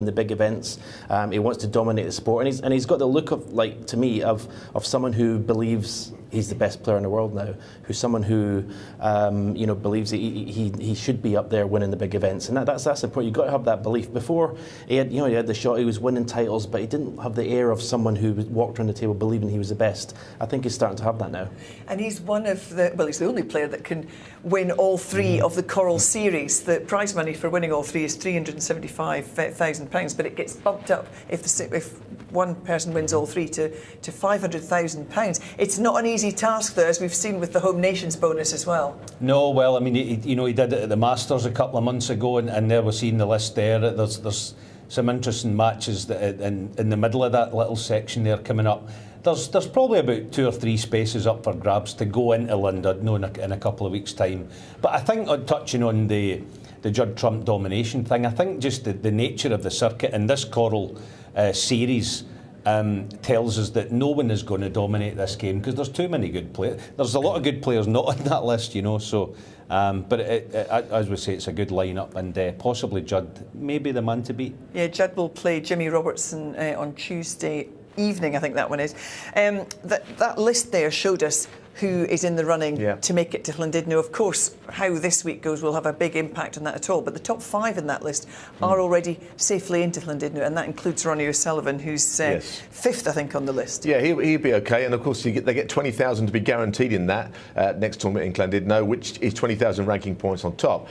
in the big events. He wants to dominate the sport, and he's got the look of, like, to me, of someone who believes he's the best player in the world now, who's someone who believes he should be up there winning the big events, and that's important. You've got to have that belief. Before he had the shot, he was winning titles, but he didn't have the air of someone who walked around the table believing he was the best. I think he's starting to have that now. And he's one of the, well, he's the only player that can win all three of the Coral Series. The prize money for winning all three is £375,000, but it gets bumped up if one person wins all three to £500,000. It's not an easy task, though, as we've seen with the Home Nations bonus as well. No, well, I mean, he did it at the Masters a couple of months ago, and there we're seeing the list there. There's some interesting matches that in the middle of that little section there coming up. There's probably about 2 or 3 spaces up for grabs to go into London in a couple of weeks' time. But I think, touching on the Judd Trump domination thing, I think just the nature of the circuit and this Coral series tells us that no one is going to dominate this game, because there's too many good players. There's a lot of good players not on that list, so but as we say, it's a good lineup, and possibly Judd may be the man to beat. Yeah, Judd will play Jimmy Robertson on Tuesday evening, I think that one is. That list there showed us who is in the running to make it to Llandudno. Of course, how this week goes will have a big impact on that at all, but the top 5 in that list are already safely into Llandudno, and that includes Ronnie O'Sullivan, who's 5th, I think, on the list. Yeah, he'd be okay, and of course they get 20,000 to be guaranteed in that next tournament in Llandudno, which is 20,000 ranking points on top.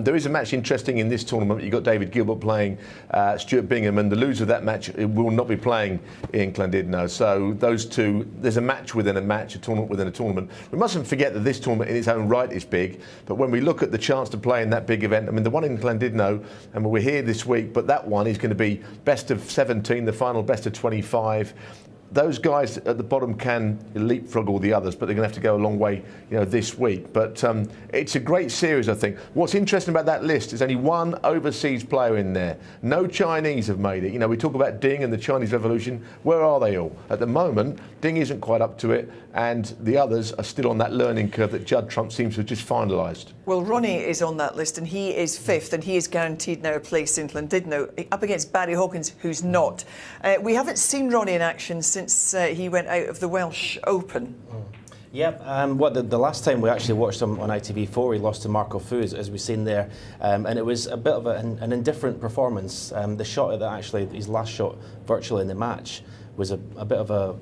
There is a match interesting in this tournament. You've got David Gilbert playing Stuart Bingham, and the loser of that match will not be playing in Llandudno. So those two, there's a match within a match, a tournament within a tournament. We mustn't forget that this tournament in its own right is big, but when we look at the chance to play in that big event, I mean, the one in Llandudno, and we're here this week, but that one is going to be best of 17, the final best of 25. Those guys at the bottom can leapfrog all the others, but they're going to have to go a long way, this week. But it's a great series, I think. What's interesting about that list is only one overseas player in there. No Chinese have made it. We talk about Ding and the Chinese Revolution. Where are they all? At the moment, Ding isn't quite up to it, and the others are still on that learning curve that Judd Trump seems to have just finalised. Well, Ronnie is on that list, and he is 5th, and he is guaranteed now a place in Llandudno, up against Barry Hawkins, who's not. We haven't seen Ronnie in action since he went out of the Welsh Open. Yeah, the last time we actually watched him on ITV4, he lost to Marco Fu, as we've seen there, and it was a bit of an indifferent performance. The shot that actually, his last shot virtually in the match, was a bit of a,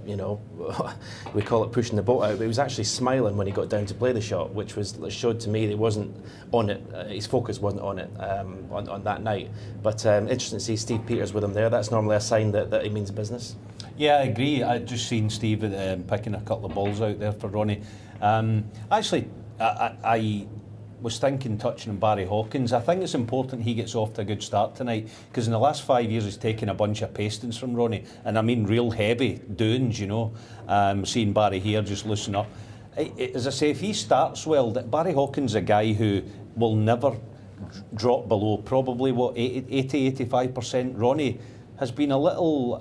we call it pushing the boat out, but he was actually smiling when he got down to play the shot, which showed to me that he wasn't on it, his focus wasn't on it on that night. But interesting to see Steve Peters with him there. That's normally a sign that he means business. Yeah, I agree. I just seen Steve picking a couple of balls out there for Ronnie. Actually, I was thinking, touching on Barry Hawkins, I think it's important he gets off to a good start tonight, because in the last 5 years he's taken a bunch of pastings from Ronnie, and I mean real heavy doings, seeing Barry here just loosen up. As I say, if he starts well, Barry Hawkins is a guy who will never drop below probably, 80-85%. Ronnie has been a little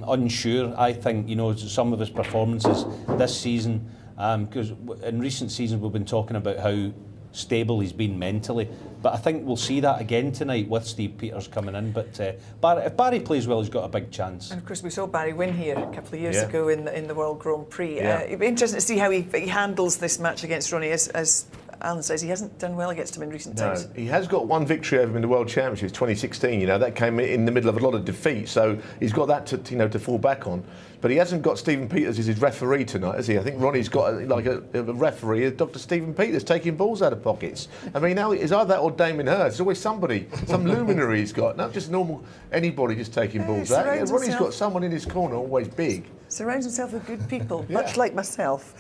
unsure, I think, some of his performances this season, because in recent seasons we've been talking about how stable he's been mentally, but I think we'll see that again tonight with Steve Peters coming in. But if Barry plays well, he's got a big chance. And of course we saw Barry win here a couple of years ago in the World Grand Prix. It'd be interesting to see how he handles this match against Ronnie. As Alan says, he hasn't done well against him in recent times. He has got one victory over him in the World Championships 2016. That came in the middle of a lot of defeat, so he's got that to fall back on. But he hasn't got Stephen Peters as his referee tonight, has he? I think Ronnie's got a referee, Dr. Stephen Peters, taking balls out of pockets. I mean, now it's either that or Damien Hirst. There's always somebody, some luminary he's got, not just normal anybody just taking balls out. Ronnie's got someone in his corner, always big. Surrounds himself with good people, much like myself.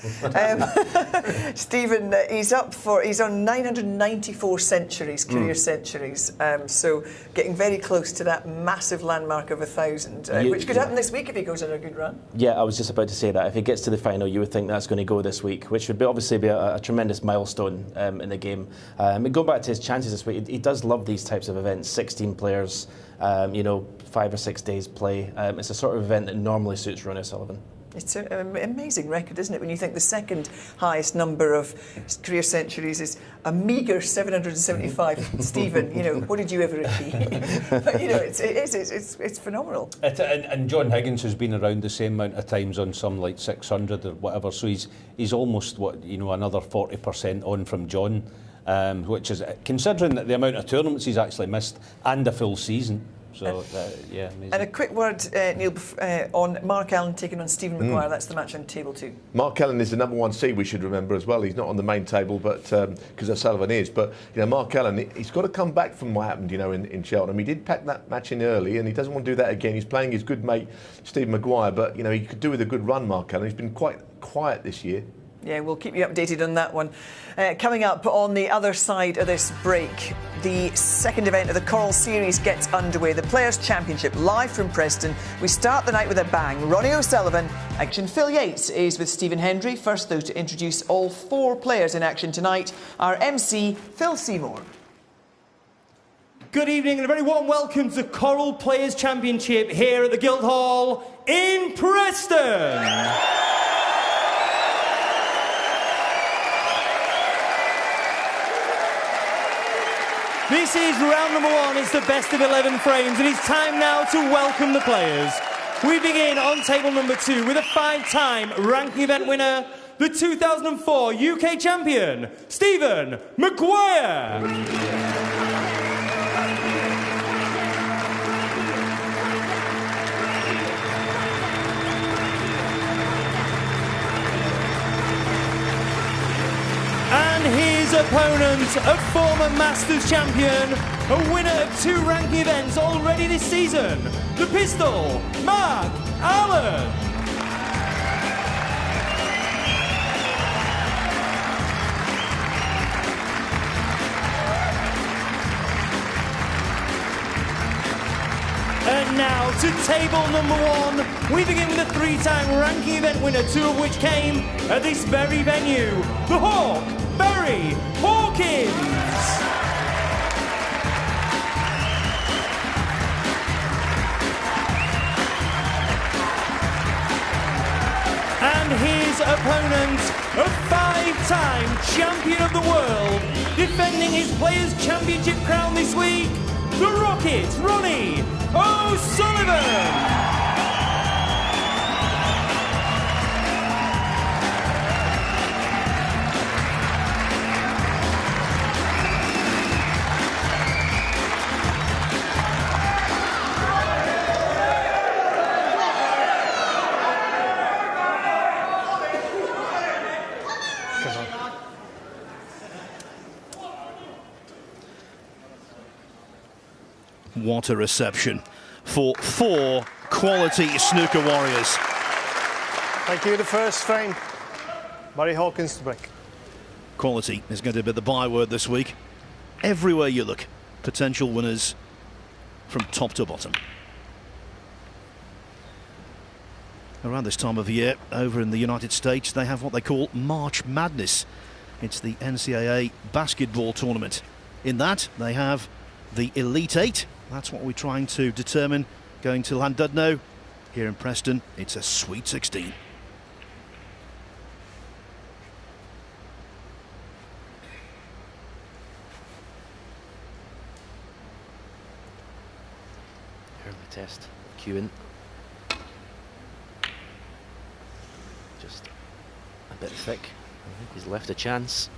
Stephen, he's on 994 centuries, career centuries, so getting very close to that massive landmark of 1,000, which could happen this week if he goes on a good run. Yeah, I was just about to say that. If he gets to the final, you would think that's going to go this week, which would obviously be a tremendous milestone in the game. Going back to his chances this week, he does love these types of events, 16 players, 5 or 6 days play. It's a sort of event that normally suits Ronnie O'Sullivan. It's an amazing record, isn't it, when you think the second highest number of career centuries is a meagre 775. Stephen, you know, what did you ever achieve? But, you know, it's phenomenal. And John Higgins has been around the same amount of times on some like 600 or whatever, so he's almost, another 40% on from John, which is, considering that the amount of tournaments he's actually missed and a full season. So, yeah, amazing. And a quick word, Neil, on Mark Allen taking on Stephen Maguire. That's the match on table 2. Mark Allen is the #1 seed, we should remember as well. He's not on the main table, but because O'Sullivan is. But, Mark Allen, he's got to come back from what happened, in Cheltenham. He did pack that match in early, and he doesn't want to do that again. He's playing his good mate, Stephen Maguire, but, he could do with a good run, Mark Allen. He's been quite quiet this year. Yeah, we'll keep you updated on that one. Coming up on the other side of this break, the second event of the Coral Series gets underway. The Players Championship, live from Preston. We start the night with a bang. Ronnie O'Sullivan, action. Phil Yates is with Stephen Hendry. First, though, to introduce all 4 players in action tonight, our MC, Phil Seymour. Good evening and a very warm welcome to Coral Players Championship here at the Guildhall in Preston. This is round number 1, it's the best of 11 frames, and it's time now to welcome the players. We begin on table number 2 with a 5-time ranking event winner, the 2004 UK champion, Stephen Maguire. And his opponent, a former Masters champion, a winner of 2 ranking events already this season, the Pistol, Mark Allen. And now to table number 1. We begin with a 3-time ranking event winner, 2 of which came at this very venue, the Hawk, Barry Hawkins. And his opponent, a 5-time champion of the world, defending his Players Championship crown this week, the Rocket, Ronnie O'Sullivan. What a reception for 4 quality snooker warriors. Thank you. The first frame, Barry Hawkins to break. Quality is going to be the byword this week. Everywhere you look, potential winners from top to bottom. Around this time of year, over in the United States, they have what they call March Madness. It's the NCAA basketball tournament. In that, they have the Elite 8. That's what we're trying to determine going to Llandudno. Here in Preston, it's a Sweet 16. Early test, queuing. Just a bit thick. I think he's left a chance.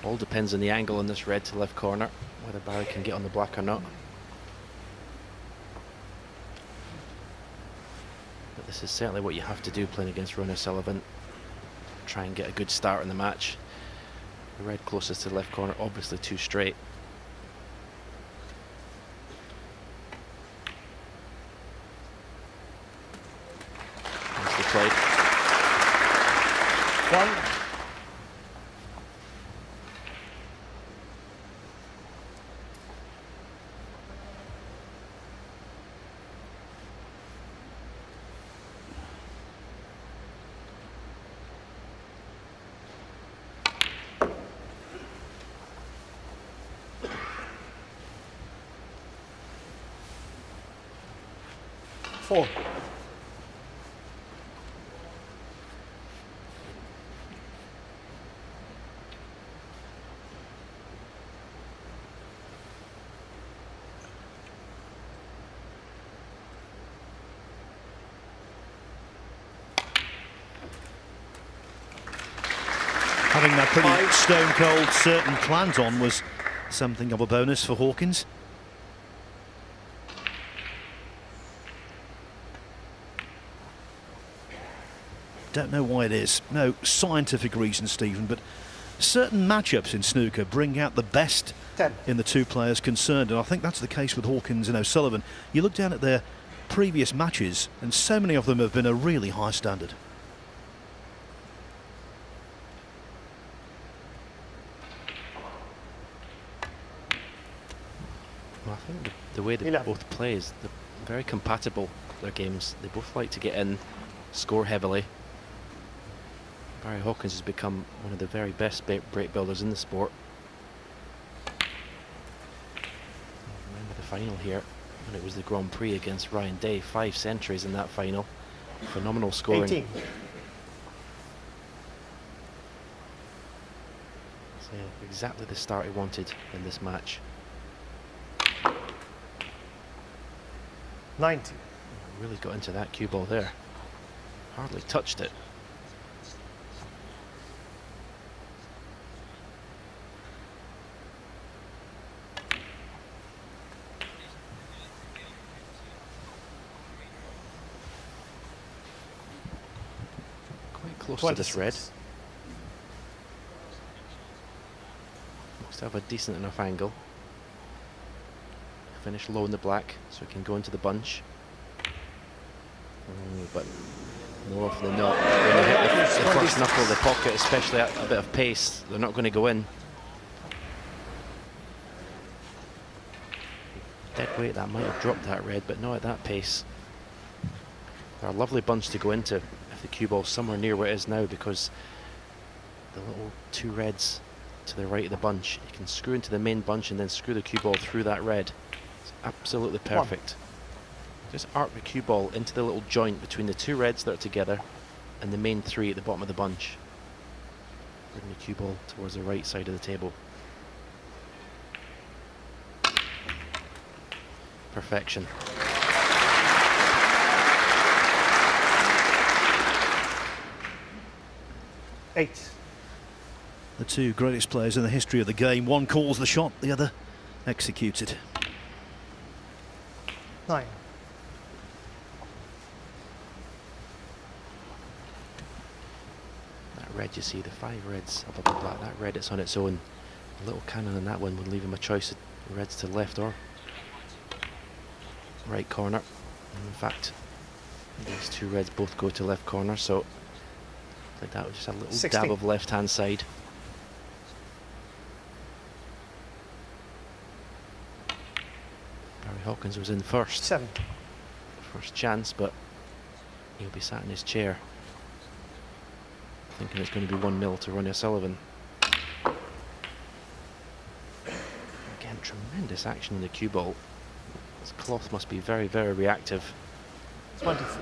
All depends on the angle on this red to left corner, whether Barry can get on the black or not. But this is certainly what you have to do playing against Ronnie O'Sullivan. Try and get a good start in the match. The red closest to the left corner, obviously too straight. Nicely played. 1. having that pretty stone-cold certain plant on was something of a bonus for Hawkins. Don't know why it is. No scientific reason, Stephen, but certain matchups in snooker bring out the best in the two players concerned, and I think that's the case with Hawkins and O'Sullivan. You look down at their previous matches, and so many of them have been a really high standard. Well, I think the way they both play is they're very compatible, their games. They both like to get in, score heavily. Barry Hawkins has become one of the very best break builders in the sport. Remember the final here, when it was the Grand Prix against Ryan Day, 5 centuries in that final. Phenomenal scoring. 18. So exactly the start he wanted in this match. 90. Really got into that cue ball there. Hardly touched it. Quite close to this red. Looks to have a decent enough angle. Finish low in the black so it can go into the bunch. But more often than not, when they hit the first knuckle of the pocket, especially at a bit of pace, they're not going to go in. Dead weight, that might have dropped that red, but not at that pace. They're a lovely bunch to go into if the cue ball's somewhere near where it is now, because the little 2 reds to the right of the bunch, you can screw into the main bunch and then screw the cue ball through that red. Absolutely perfect. Just arc the cue ball into the little joint between the 2 reds that are together and the main 3 at the bottom of the bunch. Bring the cue ball towards the right side of the table. Perfection. Eight. The two greatest players in the history of the game. One calls the shot, the other executes it. 9. That red, you see, the 5 reds above the black, that red, it's on its own. A little cannon on that one would leave him a choice of reds to left or right corner. And in fact, these 2 reds both go to left corner, so like that, just a little 16. dab of left hand side. Barry Hawkins was in first. 7. First chance, but he'll be sat in his chair thinking it's going to be 1-0 to Ronnie O'Sullivan. Again, tremendous action in the cue ball. This cloth must be very, very reactive. 24.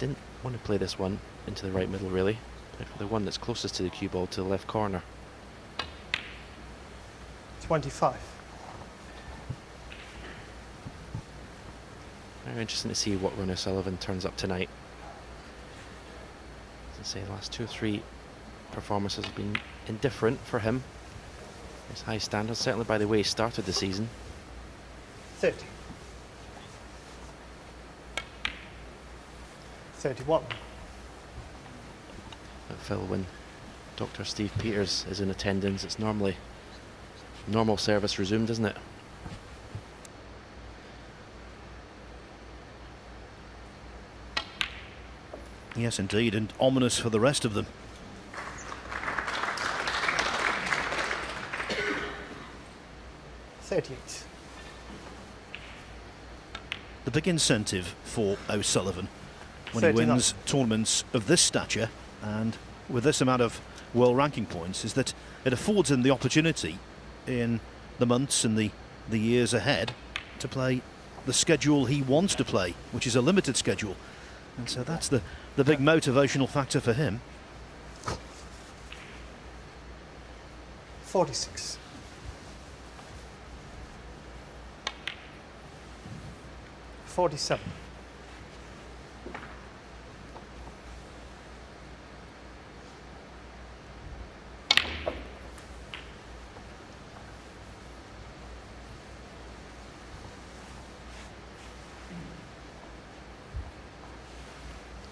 Didn't want to play this one into the right middle, really. Played for the one that's closest to the cue ball, to the left corner. 25. Very interesting to see what Ronnie O'Sullivan turns up tonight. As I say, the last 2 or 3 performances have been indifferent for him. His high standards, certainly by the way he started the season. 30. 31. But Phil, when Dr. Steve Peters is in attendance, it's normally normal service resumed, isn't it? Yes, indeed, and ominous for the rest of them. $38. The big incentive for O'Sullivan when 39. he wins tournaments of this stature and with this amount of world ranking points is that it affords him the opportunity in the months and the years ahead to play the schedule he wants to play, which is a limited schedule. And so that's the big motivational factor for him. 46. 47.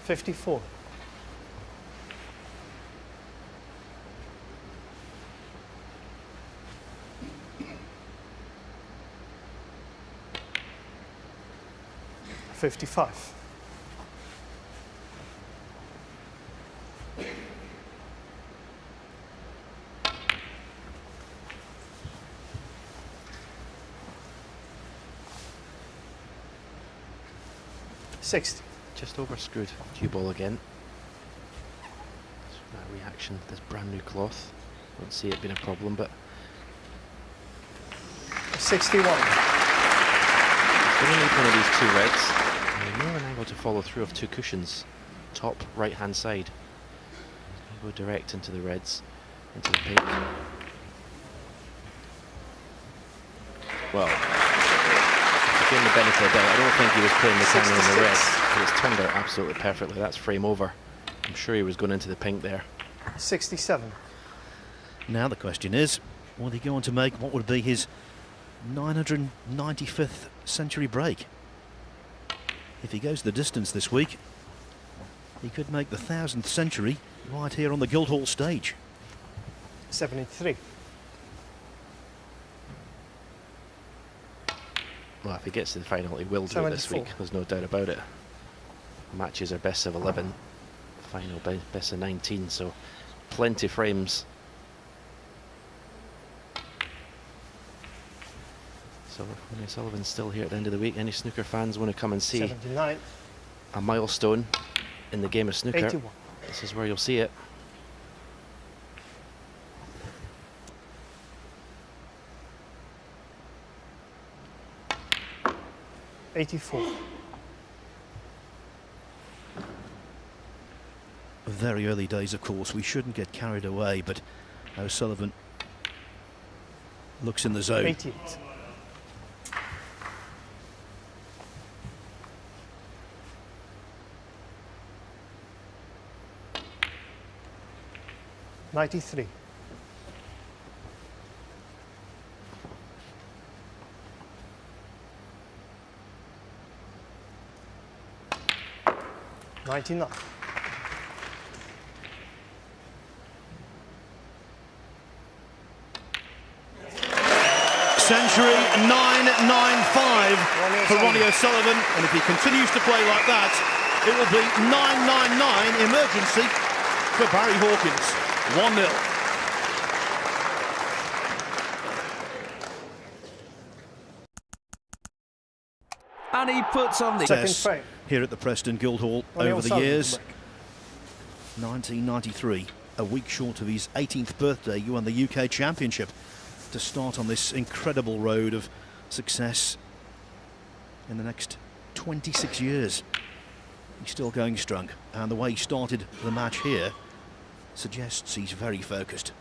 54. $55. 60. Just over screwed cue ball again. That reaction with this brand new cloth. Don't see it being a problem, but 61. He's going to need one of these two reds. And more an angle to follow through of two cushions. Top right hand side. He's going to go direct into the reds, into the pink. Well, to give him the benefit of the doubt, I don't think he was putting the camera in the red, but it's turned out absolutely perfectly. That's frame over. I'm sure he was going into the pink there. 67. Now the question is, will he go on to make what would be his 995th century break? If he goes the distance this week, he could make the 1000th century right here on the Guildhall stage. 73. Well, if he gets to the final, he will do it this week. There's no doubt about it. Matches are best of 11, final best of 19, so plenty frames. So Ronnie O'Sullivan's still here at the end of the week. Any snooker fans want to come and see 79. a milestone in the game of snooker, 81. this is where you'll see it. $84. Very early days, of course. We shouldn't get carried away, but O'Sullivan looks in the zone. 88. $93. $99. Century 995 for Ronnie O'Sullivan, and if he continues to play like that, it will be 999 emergency for Barry Hawkins. 1-0. And he puts on the Second frame. Here at the Preston Guildhall Ronnie over the O'Sullivan years. break. 1993, a week short of his 18th birthday, you won the UK Championship to start on this incredible road of success in the next 26 years. He's still going strong, and the way he started the match here suggests he's very focused.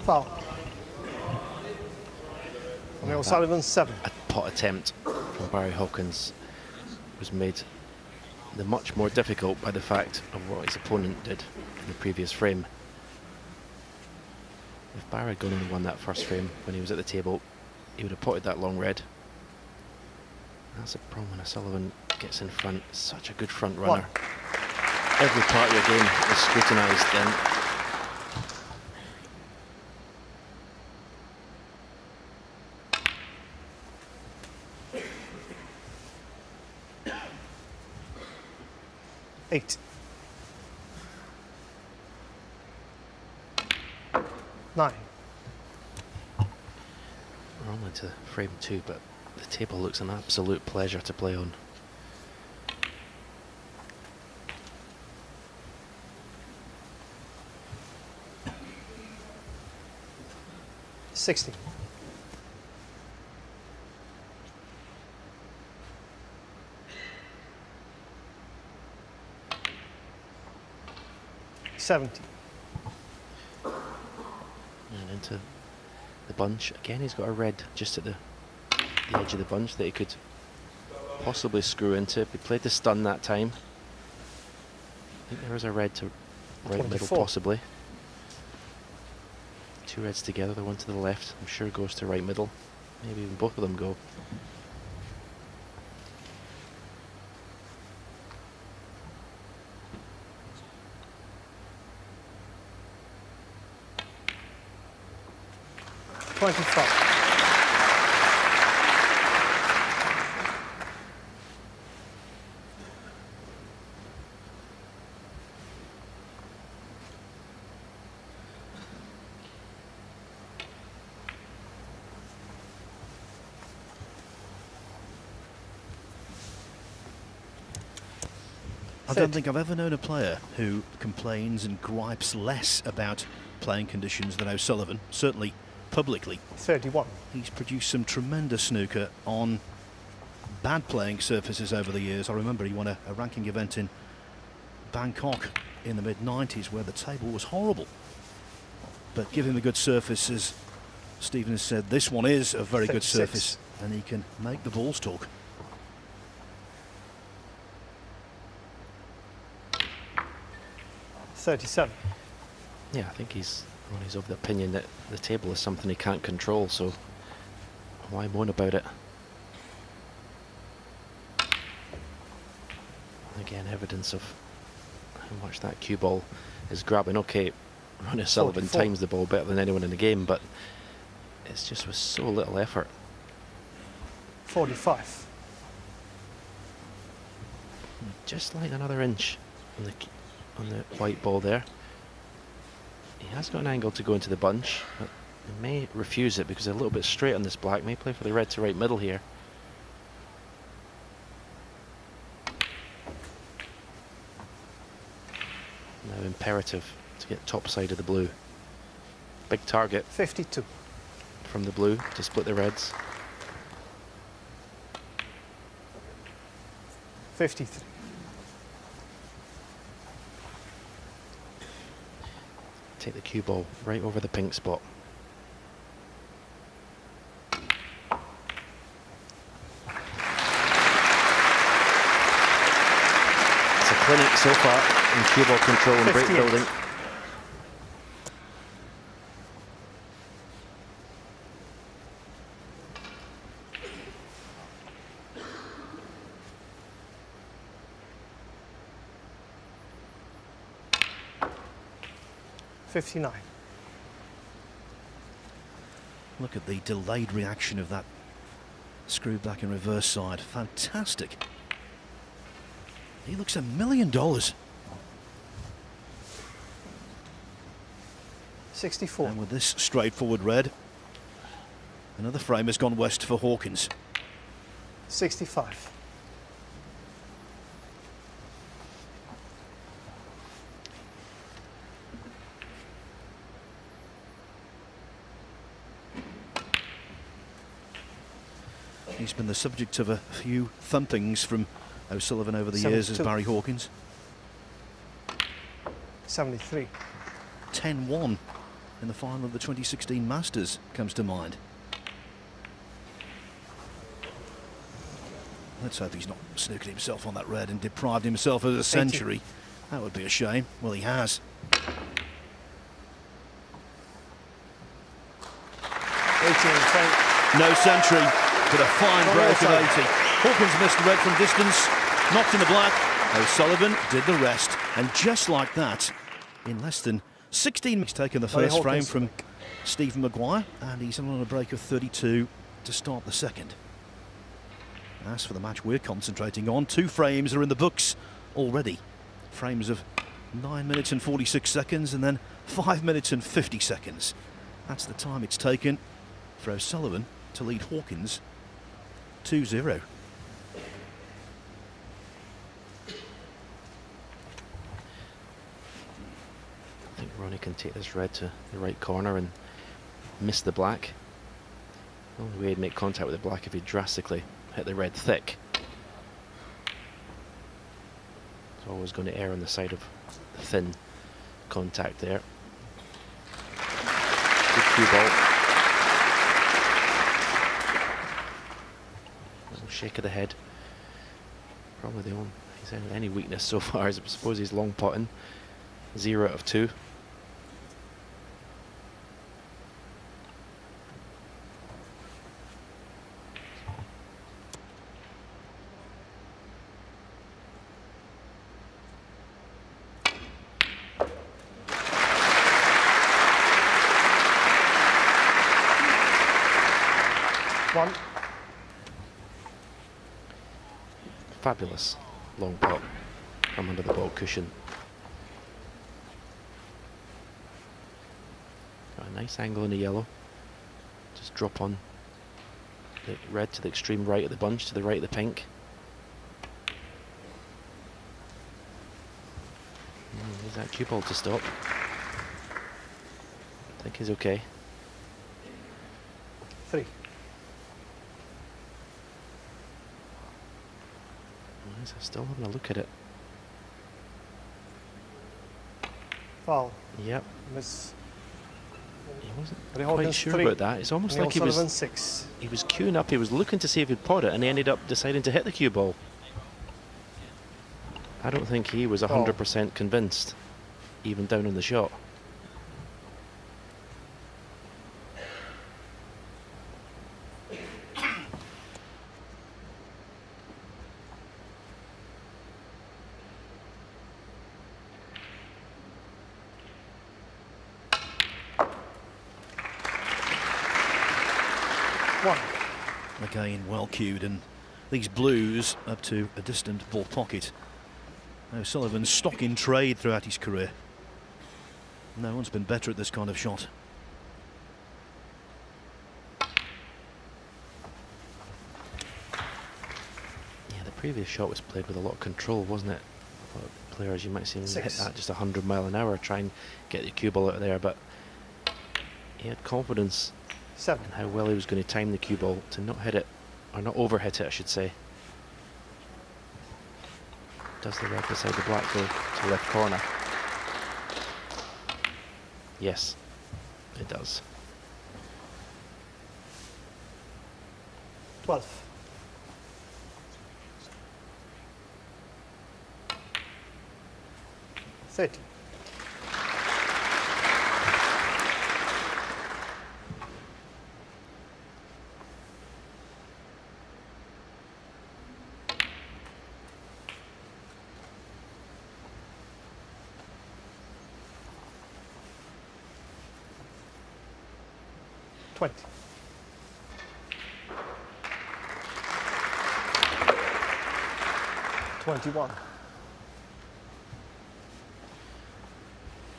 Foul. Ronnie O'Sullivan 7. A pot attempt from Barry Hawkins was made the much more difficult by the fact of what his opponent did in the previous frame. If Barry had gone and won that first frame when he was at the table, he would have potted that long red. That's a problem when O'Sullivan gets in front. Such a good front runner. Every part of your game is scrutinised then. $8. 9. We're on to frame 2, but the table looks an absolute pleasure to play on. $60. $70. And into the bunch. Again, he's got a red just at the edge of the bunch that he could possibly screw into. If he played the stun that time, I think there is a red to right middle possibly. Two reds together, the one to the left, I'm sure goes to right middle. Maybe even both of them go. I don't think I've ever known a player who complains and gripes less about playing conditions than O'Sullivan, certainly publicly. 31. He's produced some tremendous snooker on bad playing surfaces over the years. I remember he won a ranking event in Bangkok in the mid-90s where the table was horrible. But give him a good surface, as Stephen has said, this one is a very good surface and he can make the balls talk. .37. Yeah, I think he's of the opinion that the table is something he can't control, so why moan about it? Again, evidence of how much that cue ball is grabbing. Okay, Ronnie O'Sullivan times the ball better than anyone in the game, but it's just with so little effort. 45. Just like another inch on the white ball there. He has got an angle to go into the bunch, but he may refuse it because they're a little bit straight on this black. May play for the red to right middle here. Now imperative to get top side of the blue. Big target. 52. From the blue to split the reds. 53. Take the cue ball right over the pink spot. It's a clinic so far in cue ball control and break building. .59. Look at the delayed reaction of that screw back and reverse side. Fantastic. He looks $1 million. 64. And with this straightforward red, another frame has gone west for Hawkins. 65. He's been the subject of a few thumpings from O'Sullivan over the years as Barry Hawkins. 73. 10-1 in the final of the 2016 Masters comes to mind. Let's hope he's not snookered himself on that red and deprived himself of a century. That would be a shame. Well, he has. 18. No century, but a fine break of 80. Hawkins missed the red from distance, knocked in the black. O'Sullivan did the rest, and just like that, in less than 16 minutes, taken the first frame from Stephen Maguire, and he's on a break of 32 to start the second. As for the match we're concentrating on, 2 frames are in the books already. Frames of 9 minutes and 46 seconds, and then 5 minutes and 50 seconds. That's the time it's taken for O'Sullivan to lead Hawkins 2-0. I think Ronnie can take this red to the right corner and miss the black. The only way he'd make contact with the black if he drastically hit the red thick. He's always going to err on the side of the thin contact there. Good cue ball. shake of the head. Probably the only, he's any weakness so far is I suppose he's long putting. 0 out of 2. Fabulous long pot from under the ball cushion. Got a nice angle in the yellow. Just drop on the red to the extreme right of the bunch, to the right of the pink. There's that cue ball to stop. I think he's okay. 3. I'm still having a look at it. Foul. Yep. Miss. He wasn't Barry quite Hawkins, sure 3. about that. It's almost Ronnie like he O'Sullivan, was 6. he was queuing up. He was looking to see if he'd pot it, and he ended up deciding to hit the cue ball. I don't think he was 100% convinced, even down on the shot. Again, well cued, and these blues up to a distant ball pocket. O'Sullivan's stock in trade throughout his career. No one's been better at this kind of shot. Yeah, the previous shot was played with a lot of control, wasn't it? Players, you might see him hit that just 100 mile an hour, try and get the cue ball out of there, but he had confidence 7. in how well he was going to time the cue ball to not hit it, or not overhit it, I should say. Does the red beside the black go to left corner? Yes, it does. 12. Thirty. $21.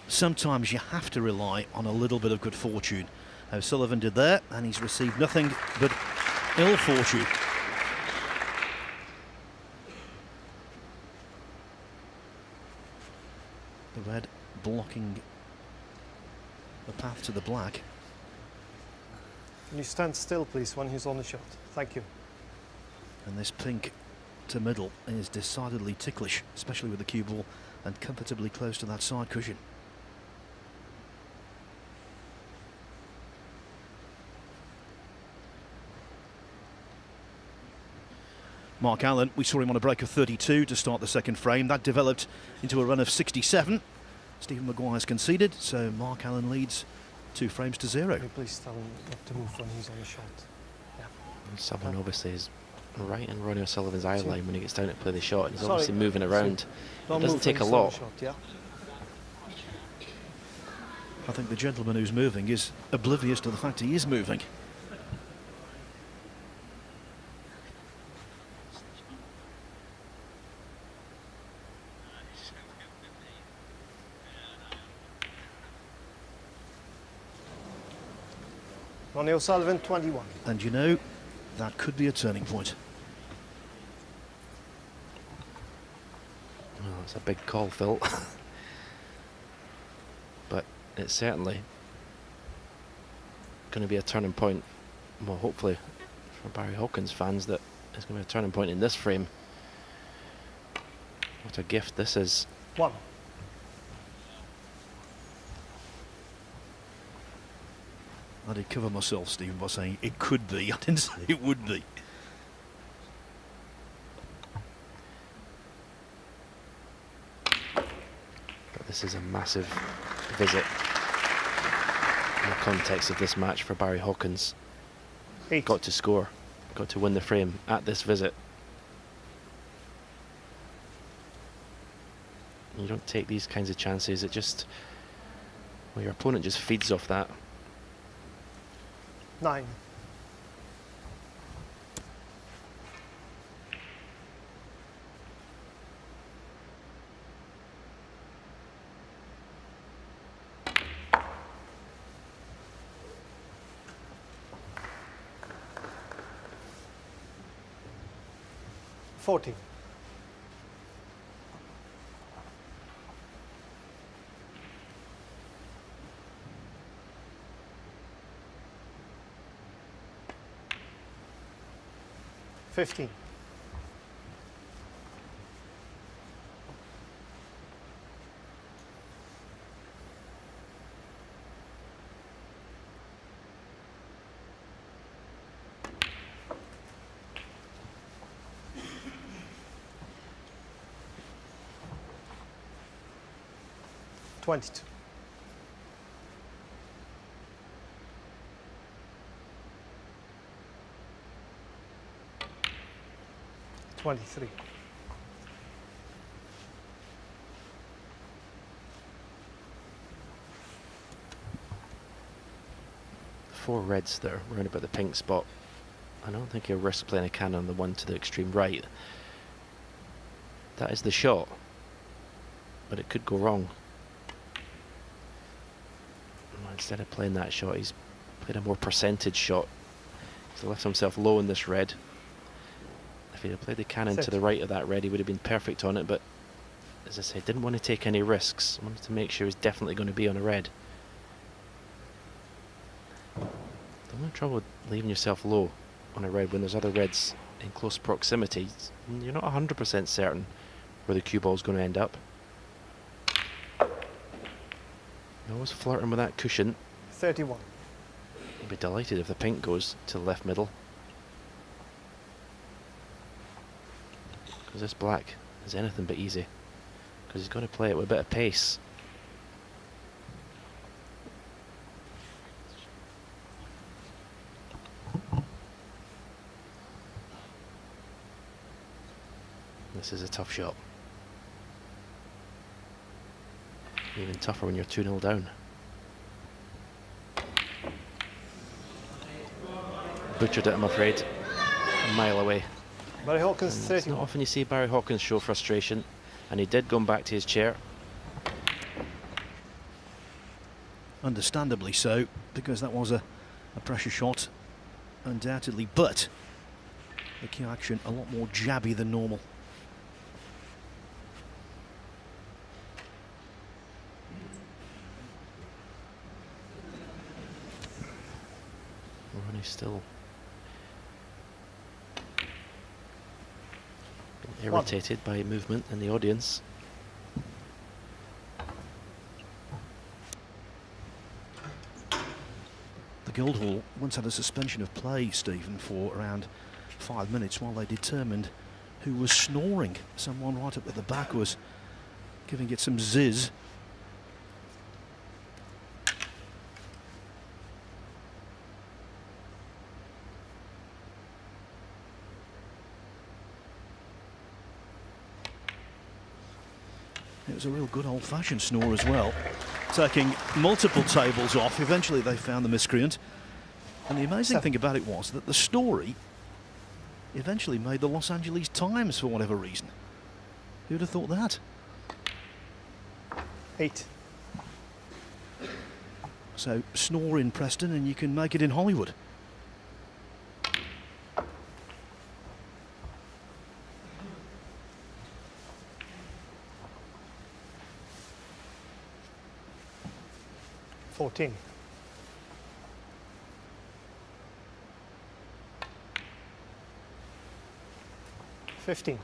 Sometimes you have to rely on a little bit of good fortune. O'Sullivan did that, and he's received nothing but ill fortune. The red blocking the path to the black. Can you stand still, please, when he's on the shot? Thank you. And this pink to middle is decidedly ticklish, especially with the cue ball and comfortably close to that side cushion. Mark Allen, we saw him on a break of 32 to start the second frame. That developed into a run of 67. Stephen Maguire's conceded, so Mark Allen leads 2 frames to 0. Can you please tell him not to move when he's on the shot? Yeah. Someone obviously is right in Ronnie O'Sullivan's eye line when he gets down to play the shot, and he's obviously moving around. It doesn't take a lot. I think the gentleman who's moving is oblivious to the fact he is moving. Ronnie O'Sullivan, 21. And you know, that could be a turning point. Well, it's a big call, Phil. But it's certainly going to be a turning point. Well, hopefully for Barry Hawkins fans, that it's going to be a turning point in this frame. What a gift this is. 1. I did cover myself, Stephen, by saying it could be. I didn't say it would be. This is a massive visit in the context of this match for Barry Hawkins. 8. Got to score, got to win the frame at this visit. You don't take these kinds of chances, it just, well, your opponent just feeds off that. 9. $14. $15. $22. $23. Four reds there, round about the pink spot. I don't think he'll risk playing a cannon on the one to the extreme right. That is the shot, but it could go wrong. Instead of playing that shot, he's played a more percentage shot. He's left himself low in this red. If he'd have played the cannon to the right of that red, he would have been perfect on it, but as I said, didn't want to take any risks. Wanted to make sure he's definitely going to be on a red. The only trouble with leaving yourself low on a red when there's other reds in close proximity, you're not 100% certain where the cue ball's going to end up. You're always flirting with that cushion. 31. I'd be delighted if the pink goes to the left middle, because this black is anything but easy, because he's got to play it with a bit of pace. This is a tough shot. Even tougher when you're 2-0 down. Butchered it, I'm afraid. A mile away. Barry Hawkins, 30. It's not often you see Barry Hawkins show frustration, and he did go back to his chair. Understandably so, because that was a pressure shot, undoubtedly, but the key action a lot more jabby than normal. Ronnie still irritated by movement in the audience. The Guildhall once had a suspension of play, Stephen, for around 5 minutes while they determined who was snoring. Someone right up at the back was giving it some zizz. It was a real good old-fashioned snore as well, taking multiple tables off. Eventually they found the miscreant, and the amazing thing about it was that the story eventually made the Los Angeles Times for whatever reason. Who'd have thought that? 8. So snore in Preston and you can make it in Hollywood. $14. 15.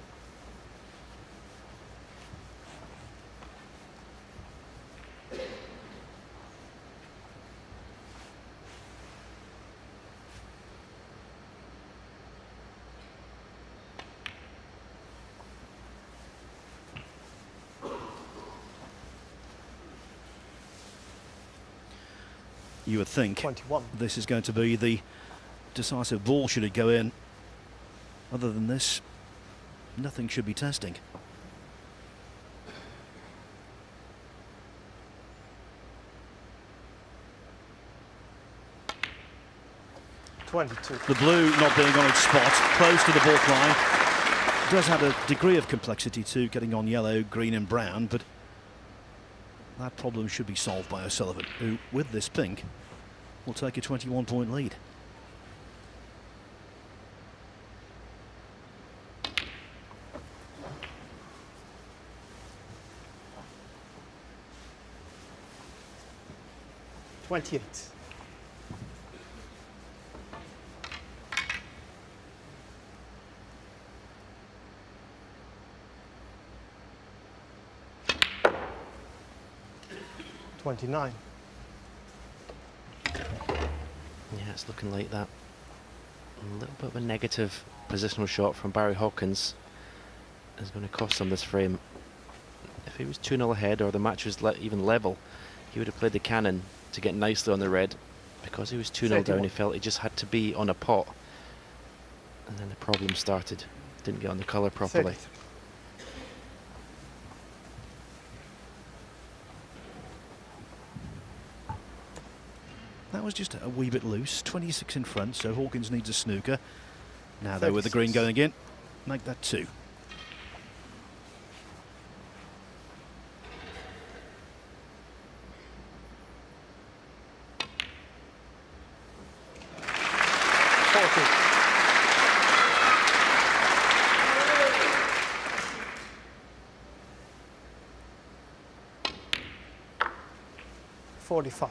You would think 21. this is going to be the decisive ball should it go in. Other than this, nothing should be testing. $22. The blue not being on its spot, close to the ball line, does have a degree of complexity to getting on yellow, green and brown, but that problem should be solved by O'Sullivan, who, with this pink, will take a 21-point lead. $28. $29. Yeah, it's looking like that. A little bit of a negative positional shot from Barry Hawkins is going to cost him this frame. If he was 2-0 ahead or the match was even level, he would have played the cannon to get nicely on the red. Because he was 2-0 down, he felt he just had to be on a pot. And then the problem started. Didn't get on the colour properly. 30. That was just a wee bit loose. 26 in front, so Hawkins needs a snooker. Now though, with the green going in, make that 2. $45.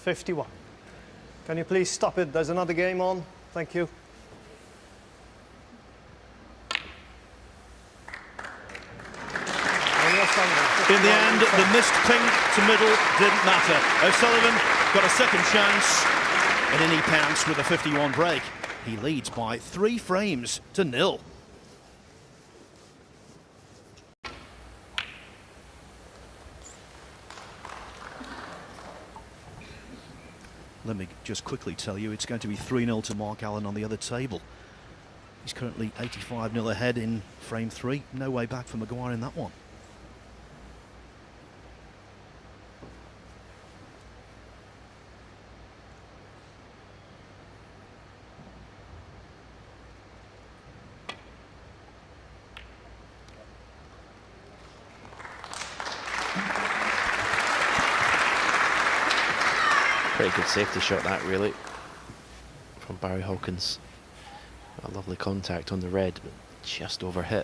$51. Can you please stop it? There's another game on. Thank you. In the end, the missed pink to middle didn't matter. O'Sullivan got a second chance, and in he pounced with a 51 break. He leads by 3 frames to 0. Let me just quickly tell you, it's going to be 3-0 to Mark Allen on the other table. He's currently 85-0 ahead in frame 3. No way back for Maguire in that one. Pretty good safety shot that, really, from Barry Hawkins. A lovely contact on the red, but just overhit.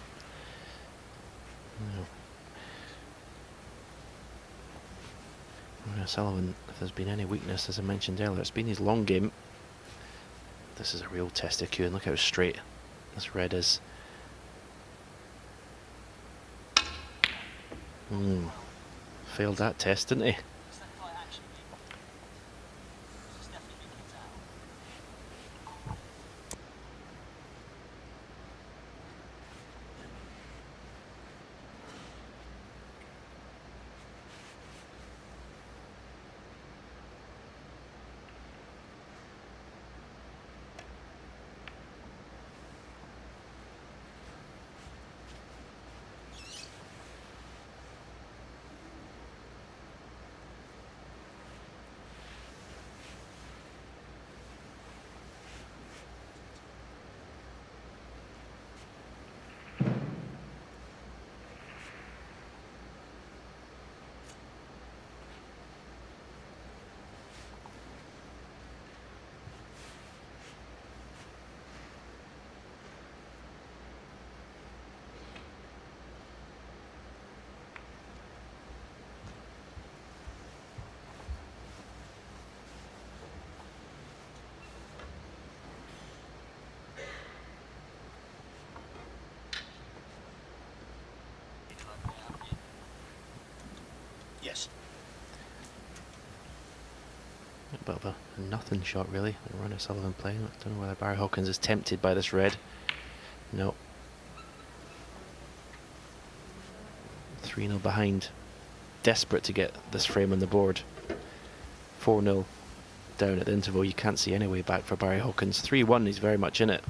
Ronnie O'Sullivan, if there's been any weakness, as I mentioned earlier, it's been his long game. This is a real test of Q, and look how straight this red is. Failed that test, didn't he? A bit of a nothing shot, really. Ronnie O'Sullivan playing. I don't know whether Barry Hawkins is tempted by this red. No. 3-0 behind. Desperate to get this frame on the board. 4-0 down at the interval. You can't see any way back for Barry Hawkins. 3-1, he's very much in it.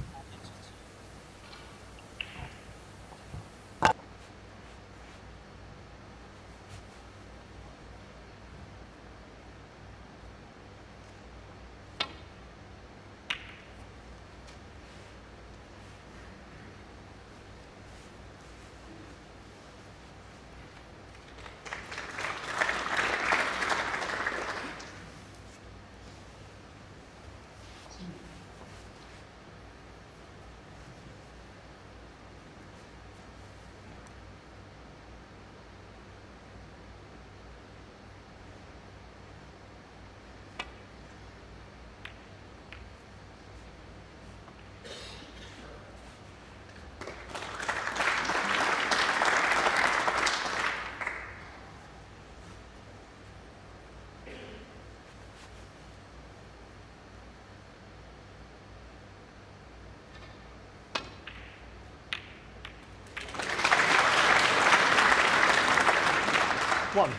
One.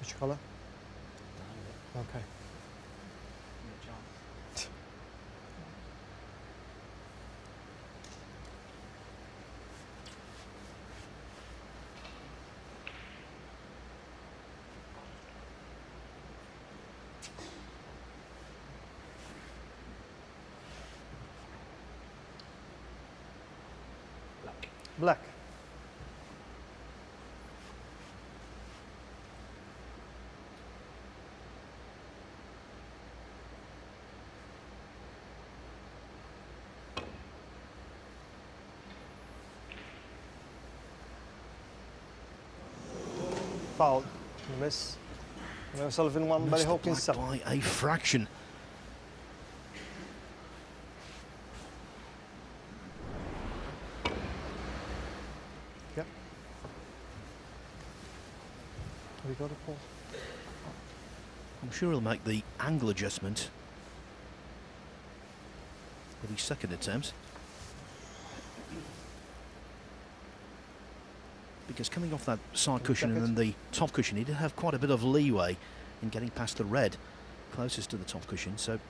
Which colour? Okay. Black. Foul. Miss. Ronnie O'Sullivan 1, Barry Hawkins 7. By a fraction. Yep. Have you got it, Paul? I'm sure he'll make the angle adjustment with his second attempt. Because coming off that side cushion and then the top cushion, he did have quite a bit of leeway in getting past the red closest to the top cushion, so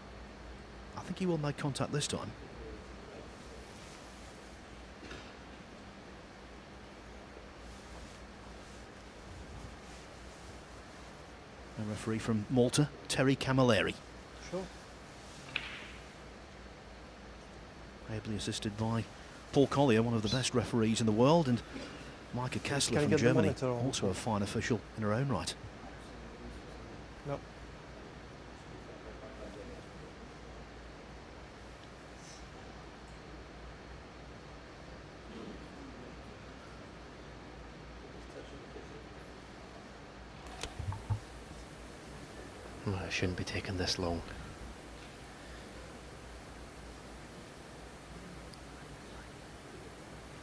I think he will make contact this time. A referee from Malta, Terry Camilleri. Sure. Ably assisted by Paul Collier, one of the best referees in the world, and Micah Kessler from Germany, also a fine official in her own right. No. Well, it shouldn't be taking this long.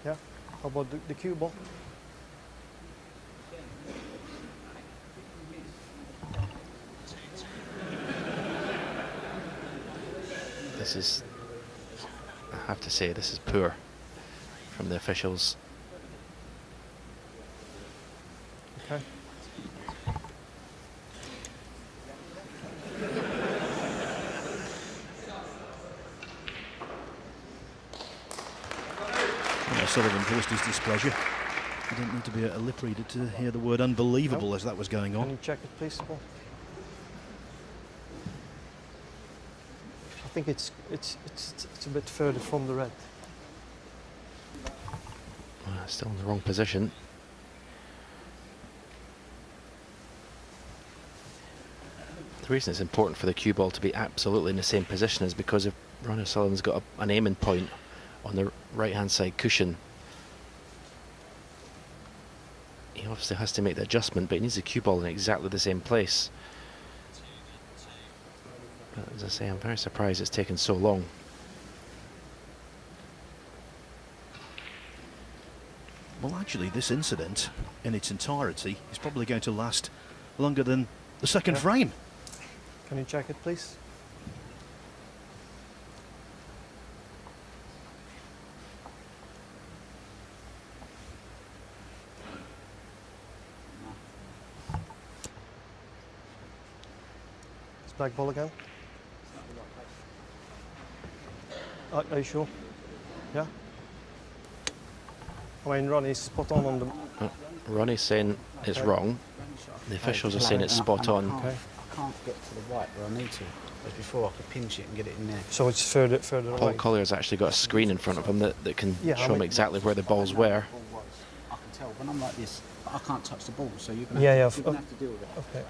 Yeah. How about the cue ball? This is, I have to say, this is poor from the officials. Okay. Sullivan voiced his displeasure. You didn't need to be a lip reader to hear the word unbelievable as that was going on. Can you check it, please, Paul? I think it's a bit further from the red. Still in the wrong position. The reason it's important for the cue ball to be absolutely in the same position is because if Ronnie O'Sullivan's got an aiming point on the right-hand side cushion, he obviously has to make the adjustment, but he needs the cue ball in exactly the same place. But as I say, I'm very surprised it's taken so long. Actually, this incident in its entirety is probably going to last longer than the second frame. Can you check it, please? It's black ball again. Are you sure? Yeah? I mean, Ronnie's spot on the... Ronnie's saying it's wrong. The officials are saying it's spot on. Okay. I can't get to the white where I need to. Whereas before I could pinch it and get it in there. So it's further Paul away. Collier's actually got a screen in front of him that can show him exactly where the balls were. I can tell when I'm like this, but I can't touch the ball, so you're going Yeah, to have to deal with it. Okay.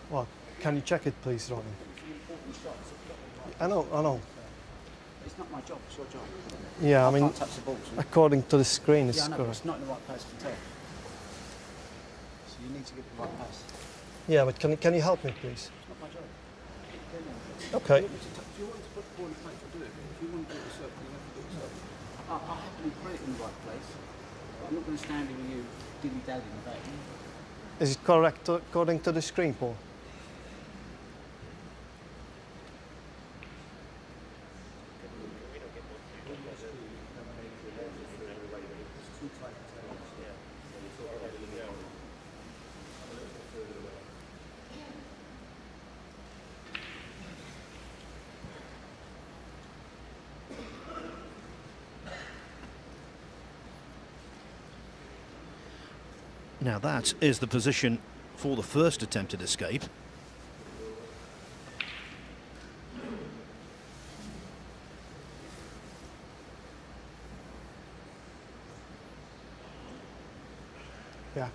Well, can you check it, please, Ronnie? I know. It's not my job, it's your job. Yeah, I mean, can't touch the ball. So according to the screen, it's yeah, I know, but correct. it's not in the right place to tell. So you need to get the right place. Yeah, but can you help me, please? It's not my job. Okay. If you want to put the ball in place, I'll do it. If you want to do it yourself, you have to do it yourself. I'll happily put it in the right place. But I'm not going to stand here with you dilly-dallying about it. Is it correct according to the screen, Paul? Now that is the position for the first attempted escape. Yeah.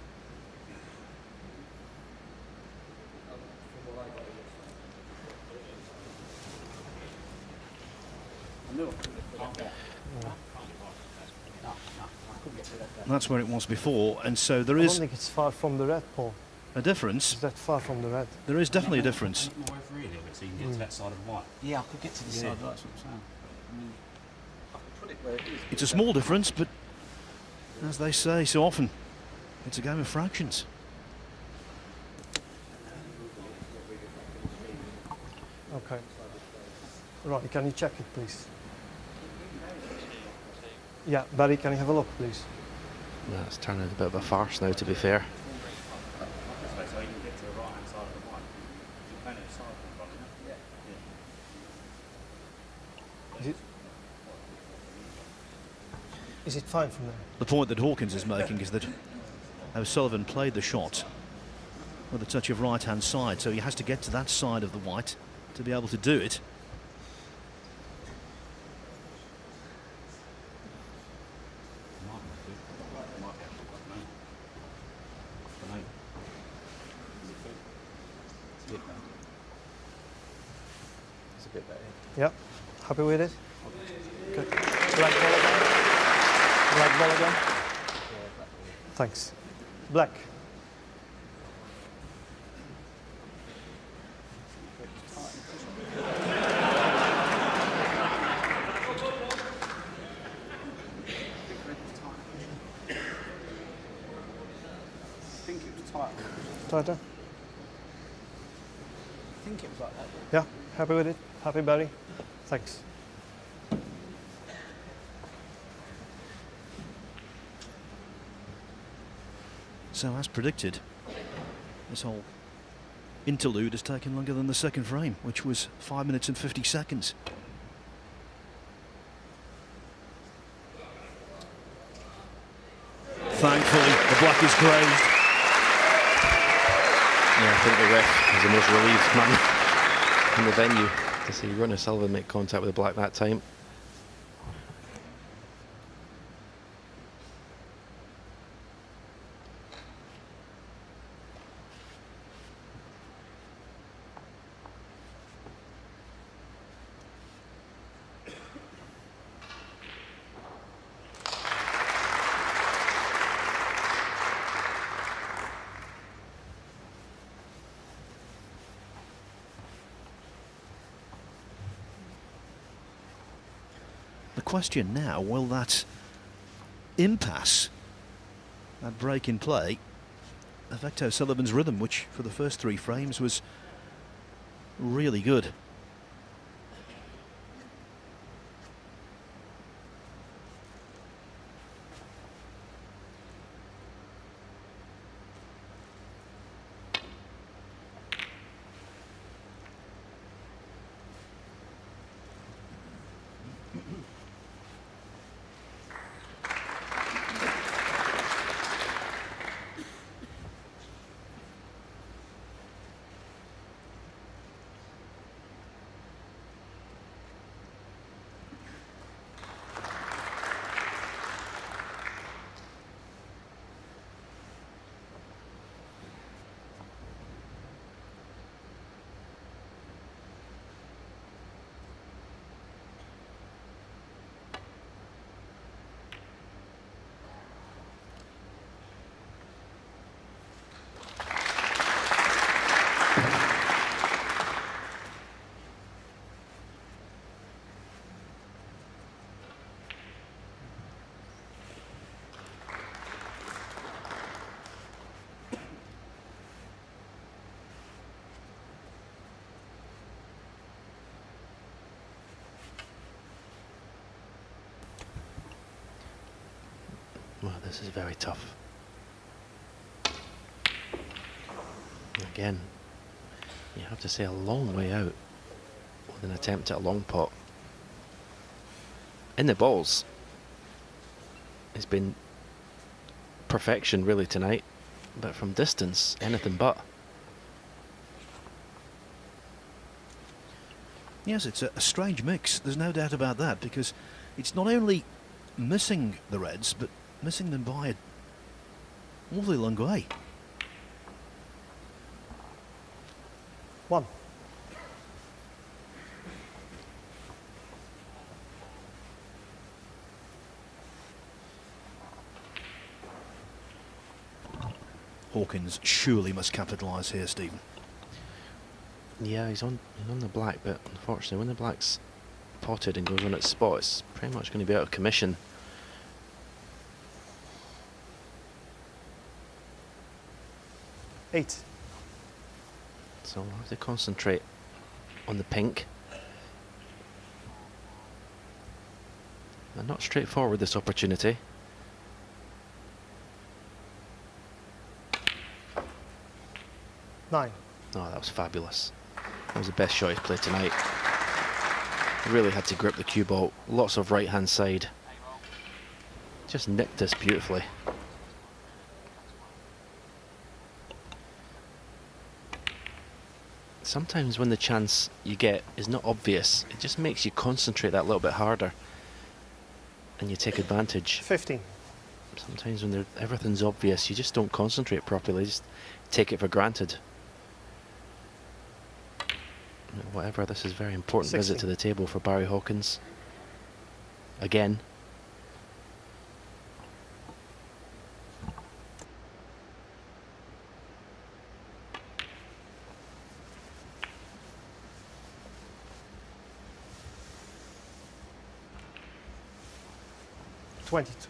That's where it was before, and so there I don't is think it's far from the red, Paul. a difference. Is that far from the red? There is definitely a difference. My way through here, but so you can get to that side of the white. Yeah, I could get to the side, that's what I'm saying. I mean, I could put it where it is. It's a small difference, but as they say so often, it's a game of fractions. Okay. Ronnie, can you check it, please? Yeah, Barry, can you have a look, please? That's turning a bit of a farce now, to be fair. Is it fine from there? The point that Hawkins is making is that O'Sullivan played the shot with a touch of right-hand side, so he has to get to that side of the white to be able to do it. Yeah, happy with it? Okay. Black ball again. Black ball again. Thanks. Black. I think it was tight. Tighter? I think it was like that. Yeah, happy with it? Happy, Barry? Thanks. So as predicted, this whole interlude has taken longer than the second frame, which was 5 minutes and 50 seconds. Thankfully, the black is closed. Yeah, I think the ref is the most relieved man in the venue to see Ronnie O'Sullivan make contact with the black that time. The question now, will that impasse, that break in play, affect O'Sullivan's rhythm, which for the first 3 frames was really good. Well, this is very tough. Again, you have to say a long way out with an attempt at a long pot. In the balls, it's been perfection really tonight, but from distance, anything but. Yes, it's a strange mix, there's no doubt about that, because it's not only missing the reds, but missing them by an awfully long way. 1. Hawkins surely must capitalise here, Stephen. Yeah, he's on the black, but unfortunately when the black's potted and goes on its spot, it's pretty much going to be out of commission. Eight. So we'll have to concentrate on the pink. And not straightforward, this opportunity. Nine. Oh, that was fabulous. That was the best shot he's played tonight. Really had to grip the cue ball. Lots of right hand side. Just nicked this beautifully. Sometimes when the chance you get is not obvious, it just makes you concentrate that little bit harder and you take advantage. 15. Sometimes when everything's obvious, you just don't concentrate properly, just take it for granted. Whatever, this is a very important 16. visit to the table for Barry Hawkins. Again. $22.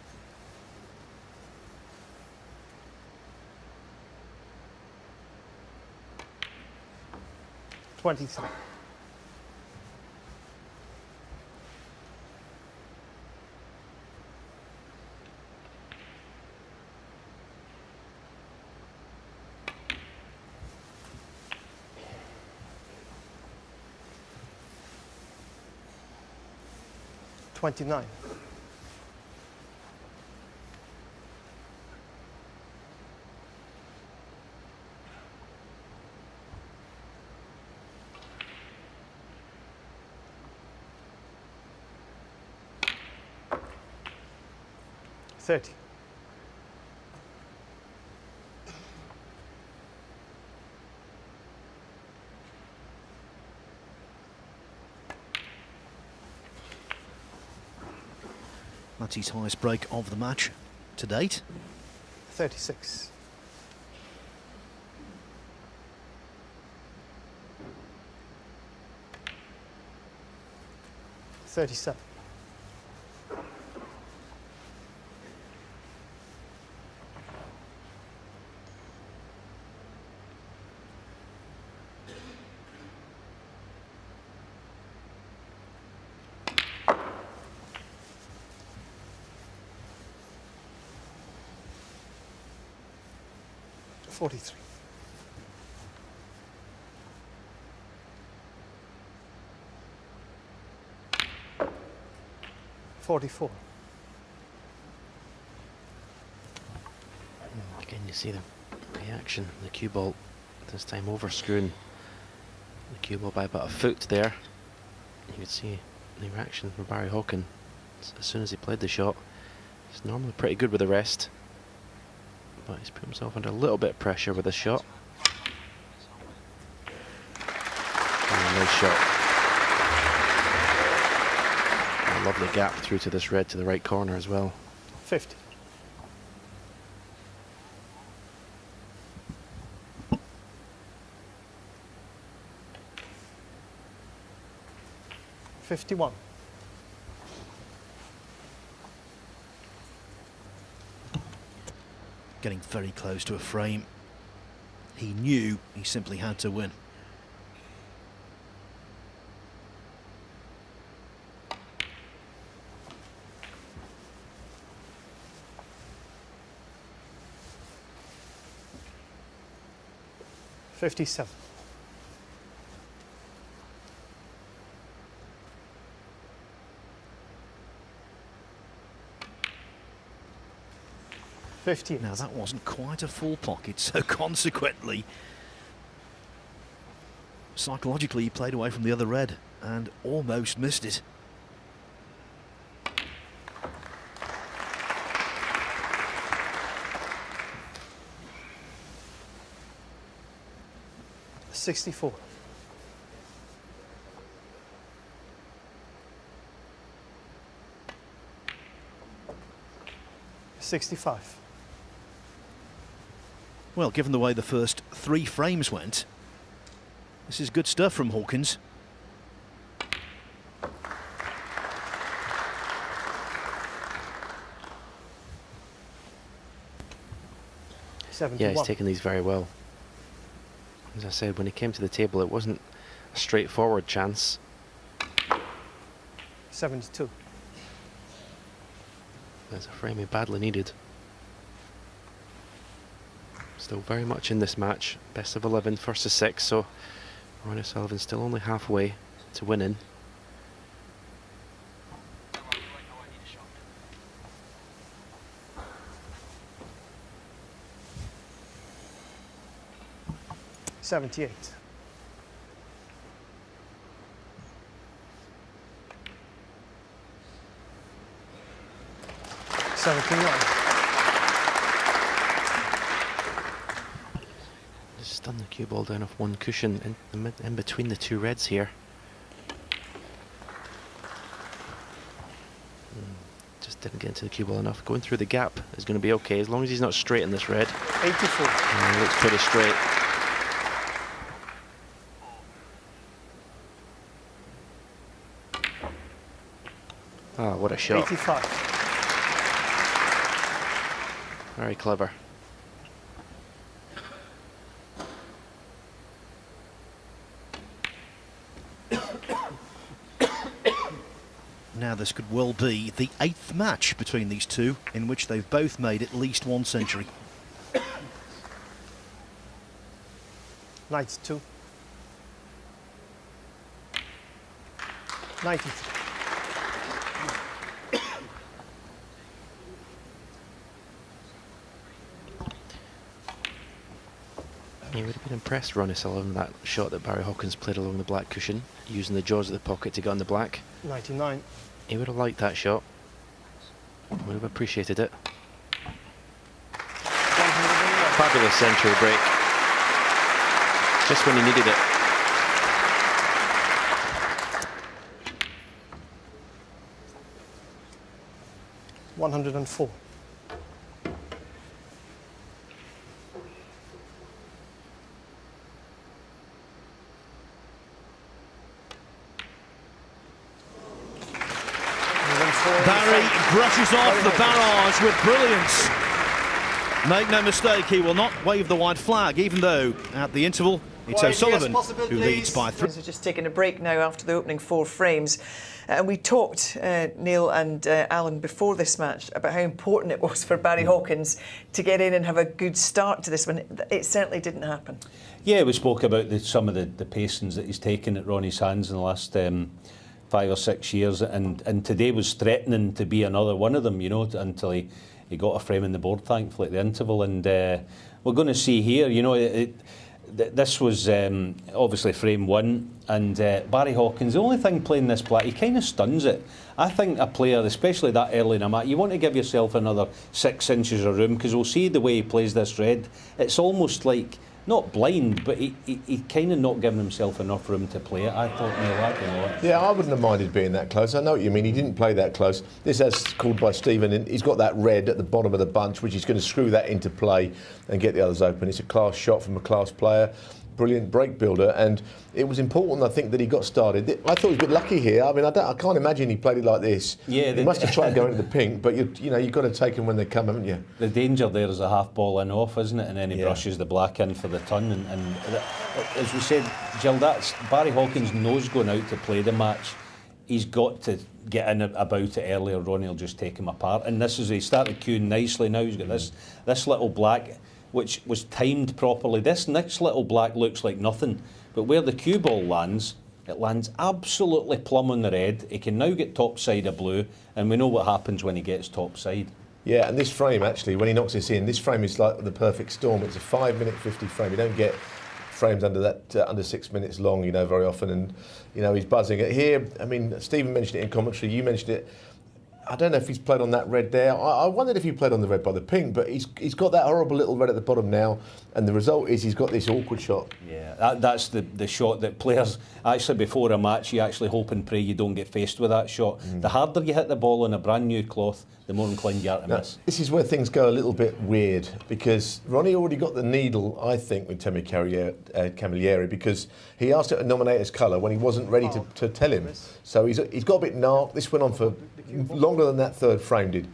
23. 29. 30. 'That's his highest break of the match to date. 36. 37. 43. 44. Again, you see the reaction, the cue ball this time over screwing the cue ball by about a foot there. You can see the reaction from Barry Hawkins as soon as he played the shot. He's normally pretty good with the rest, but he's put himself under a little bit of pressure with this shot. Oh, nice shot. A lovely gap through to this red to the right corner as well. 50. 51. Getting very close to a frame. He knew he simply had to win. $57. 50. Now that wasn't quite a full pocket, so consequently, psychologically he played away from the other red and almost missed it. $64. 65. Well, given the way the first 3 frames went, this is good stuff from Hawkins. Yeah, he's taken these very well. As I said, when he came to the table, it wasn't a straightforward chance. 72. There's a frame he badly needed. Still very much in this match. Best of 11, first to 6, so Ronnie O'Sullivan still only halfway to winning. $78. 79. Just stun the cue ball down off one cushion in between the 2 reds here. Just didn't get into the cue ball enough. Going through the gap is going to be okay as long as he's not straight in this red. 84. It looks pretty straight. Ah, what a shot. 85. Very clever. Now this could well be the 8th match between these two in which they've both made at least 1 century. 92. 93. You would have been impressed, Ronnie O'Sullivan, that shot that Barry Hawkins played along the black cushion, using the jaws of the pocket to get on the black. 99. He would have liked that shot. Would have appreciated it. Fabulous century break. Just when he needed it. $104. Barry brushes off the barrage with brilliance. Make no mistake, he will not wave the white flag, even though at the interval It's O'Sullivan who leads by 3. We're just taking a break now after the opening 4 frames. And we talked, Neil and Alan, before this match about how important it was for Barry Hawkins to get in and have a good start to this one. It certainly didn't happen. Yeah, we spoke about some of the pacings that he's taken at Ronnie's hands in the last 5 or 6 years, and today was threatening to be another one of them, you know, until he got a frame in the board, thankfully, at the interval. And we're going to see here, you know, this was obviously frame 1, and Barry Hawkins, the only thing playing this black, he kind of stuns it. I think a player, especially that early in a match, you want to give yourself another 6 inches of room, because we'll see the way he plays this red. It's almost like, not blind, but he kind of not giving himself enough room to play it. I thought, Neil, I don't know. Yeah, I wouldn't have minded being that close. I know what you mean. He didn't play that close. This, as called by Stephen, and he's got that red at the bottom of the bunch, which he's going to screw that into play and get the others open. It's a class shot from a class player. Brilliant break builder, and it was important, I think, that he got started. I thought he was a bit lucky here. I mean, I can't imagine he played it like this. Yeah, he must have tried to go into the pink, but you know, you've got to take them when they come, haven't you? The danger there is a half ball in off, isn't it? And then he brushes the black in for the ton. And as we said, Jill, that's Barry Hawkins knows going out to play the match. He's got to get in about it earlier. Ronnie will just take him apart. And this is, he started queuing nicely. Now he's got this little black, which was timed properly. This next little black looks like nothing, but where the cue ball lands, it lands absolutely plumb on the red. He can now get top side of blue, and we know what happens when he gets top side. Yeah, and this frame, actually, when he knocks this in, this frame is like the perfect storm. It's a 5-minute 50 frame. You don't get frames under that under 6 minutes long, you know, very often, and you know, he's buzzing it here. I mean, Stephen mentioned it in commentary, you mentioned it. I don't know if he's played on that red there. I wondered if he played on the red by the pink, but he's got that horrible little red at the bottom now, and the result is he's got this awkward shot. Yeah, that's the shot that players, actually before a match, you actually hope and pray you don't get faced with that shot. The harder you hit the ball on a brand new cloth, the more inclined you are to miss. This is where things go a little bit weird, because Ronnie already got the needle, I think, with Temi Camilleri, because he asked it to nominate his colour when he wasn't ready to tell him. So he's got a bit narked. This went on for longer than that third frame did.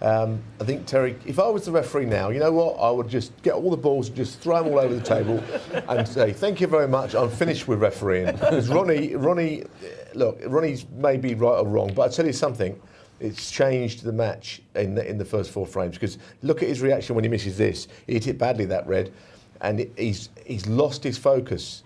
I think Terry, if I was the referee now, you know what, I would just get all the balls and just throw them all over the table and say, thank you very much, I'm finished with refereeing. Because Ronnie, look, Ronnie's may be right or wrong, but I'll tell you something, it's changed the match in the first 4 frames, because look at his reaction when he misses this. He hit it badly, that red, and he's lost his focus.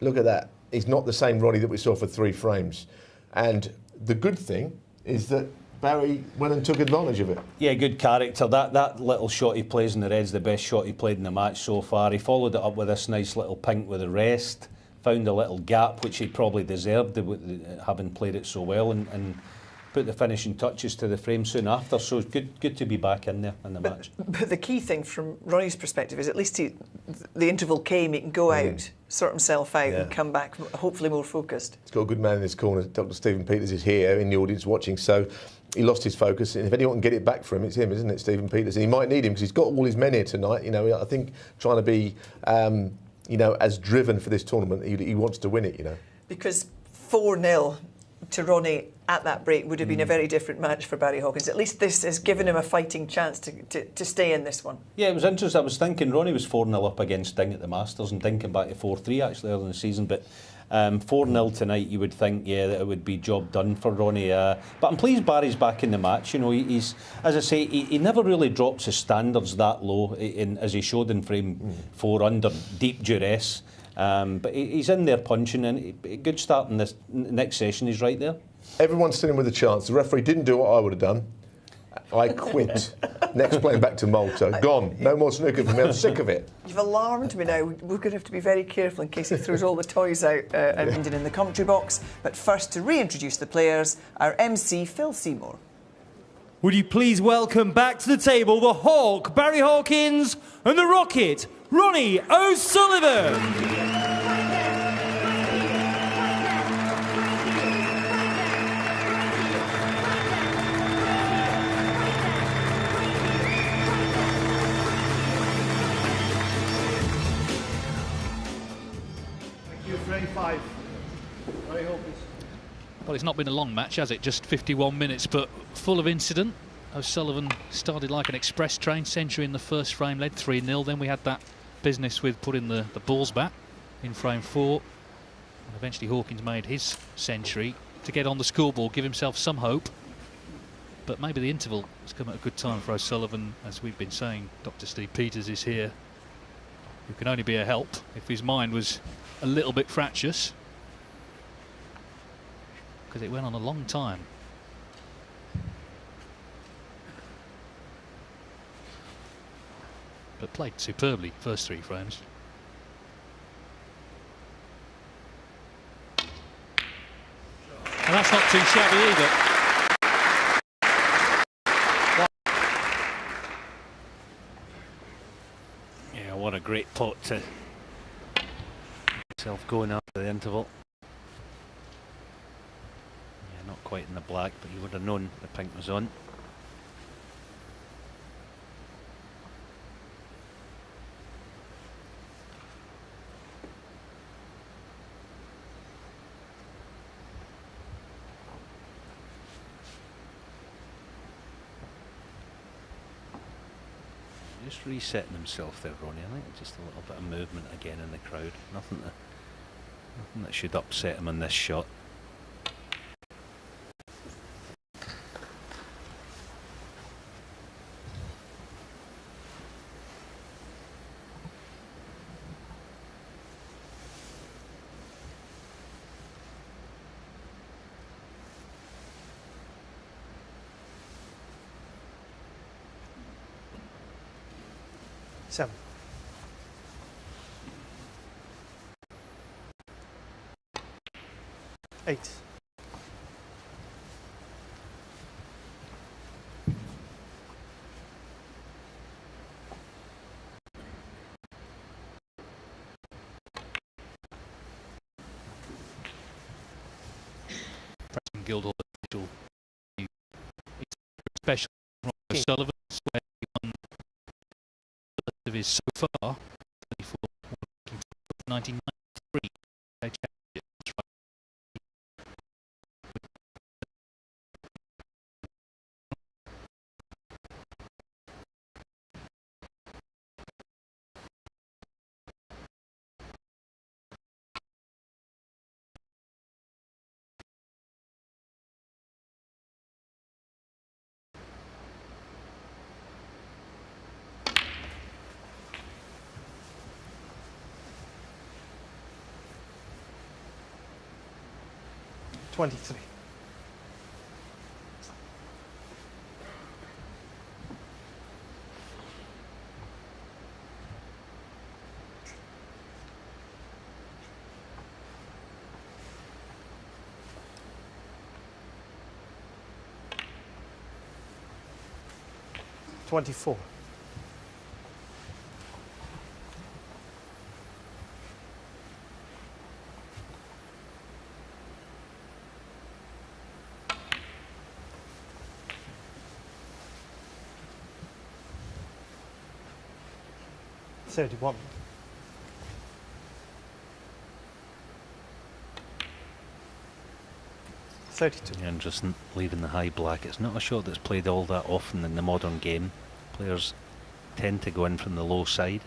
Look at that. He's not the same Ronnie that we saw for 3 frames. And the good thing is that Barry went and took advantage of it. Yeah, good character. That little shot he plays in the red's the best shot he played in the match so far. He followed it up with this nice little pink with the rest, found a little gap which he probably deserved, having played it so well, and put the finishing touches to the frame soon after. So it's good to be back in there in the match. But the key thing from Ronnie's perspective is at least the interval came, he can go out, sort himself out and come back hopefully more focused. He's got a good man in his corner. Dr. Stephen Peters is here in the audience watching, so he lost his focus, and if anyone can get it back for him, it's him, isn't it, Stephen Peters? And he might need him because he's got all his men here tonight. You know, I think trying to be, you know, as driven for this tournament, he wants to win it. You know, because 4-0 to Ronnie at that break would have been a very different match for Barry Hawkins. At least this has given him a fighting chance to stay in this one. Yeah, it was interesting. I was thinking Ronnie was 4-0 up against Ding at the Masters and Dinking back to 4-3 actually early in the season, but 4-0 tonight, you would think, yeah, that it would be job done for Ronnie. But I'm pleased Barry's back in the match. You know, he's, as I say, he never really drops his standards that low, as he showed in frame 4 under deep duress. But he's in there punching, and a good start in this next session. He's right there. Everyone's sitting with a chance. The referee didn't do what I would have done. I quit. Next playing back to Malta. Gone. No more snooker for me. I'm sick of it. You've alarmed me now. We're going to have to be very careful in case he throws all the toys out and ending in the commentary box. But first, to reintroduce the players, our MC, Phil Seymour. Would you please welcome back to the table the Hawk, Barry Hawkins, and the Rocket, Ronnie O'Sullivan. Frame 5. Barry Hawkins. Well, it's not been a long match, has it? Just 51 minutes, but full of incident. O'Sullivan started like an express train, century in the first frame, led 3-0. Then we had that business with putting the balls back. in frame 4. And eventually Hawkins made his century to get on the scoreboard, give himself some hope. But maybe the interval has come at a good time for O'Sullivan. As we've been saying, Dr. Steve Peters is here, who can only be a help if his mind was a little bit fractious, because it went on a long time. But played superbly first 3 frames. And that's not too shabby either. Yeah, what a great pot to himself going after the interval. Yeah, not quite in the black, but you would have known the pink was on. Just resetting himself there, Ronnie. I think just a little bit of movement again in the crowd. Nothing that should upset him on this shot. Seven. Eight. Preston Guildhall official, special Ronnie O'Sullivan, where he won of his so far 34 1993 Players Championship. 23. $24. 31. 32. Interesting, leaving the high black. It's not a shot that's played all that often in the modern game. Players tend to go in from the low side.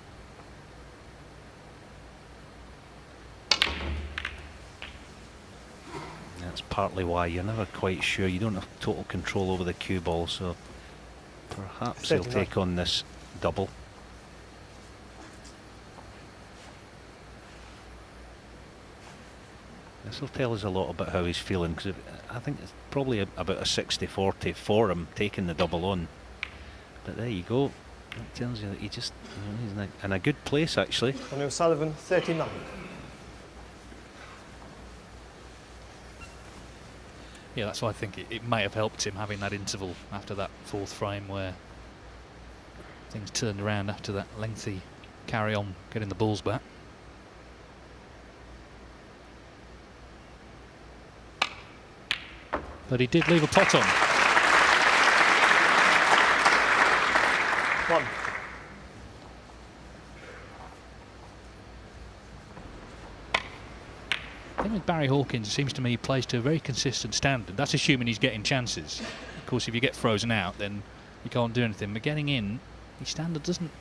That's partly why you're never quite sure. You don't have total control over the cue ball, so perhaps he'll take on this double. This will tell us a lot about how he's feeling, because I think it's probably about a 60-40 for him taking the double on. But there you go. That tells you that he just, he's in a good place actually. Ronnie O'Sullivan, 39. Yeah, that's why I think it may have helped him having that interval after that 4th frame where things turned around after that lengthy carry on getting the balls back. But he did leave a pot on. 1. The thing with Barry Hawkins, it seems to me he plays to a very consistent standard. That's assuming he's getting chances. Of course, if you get frozen out, then you can't do anything. But getting in, his standard doesn't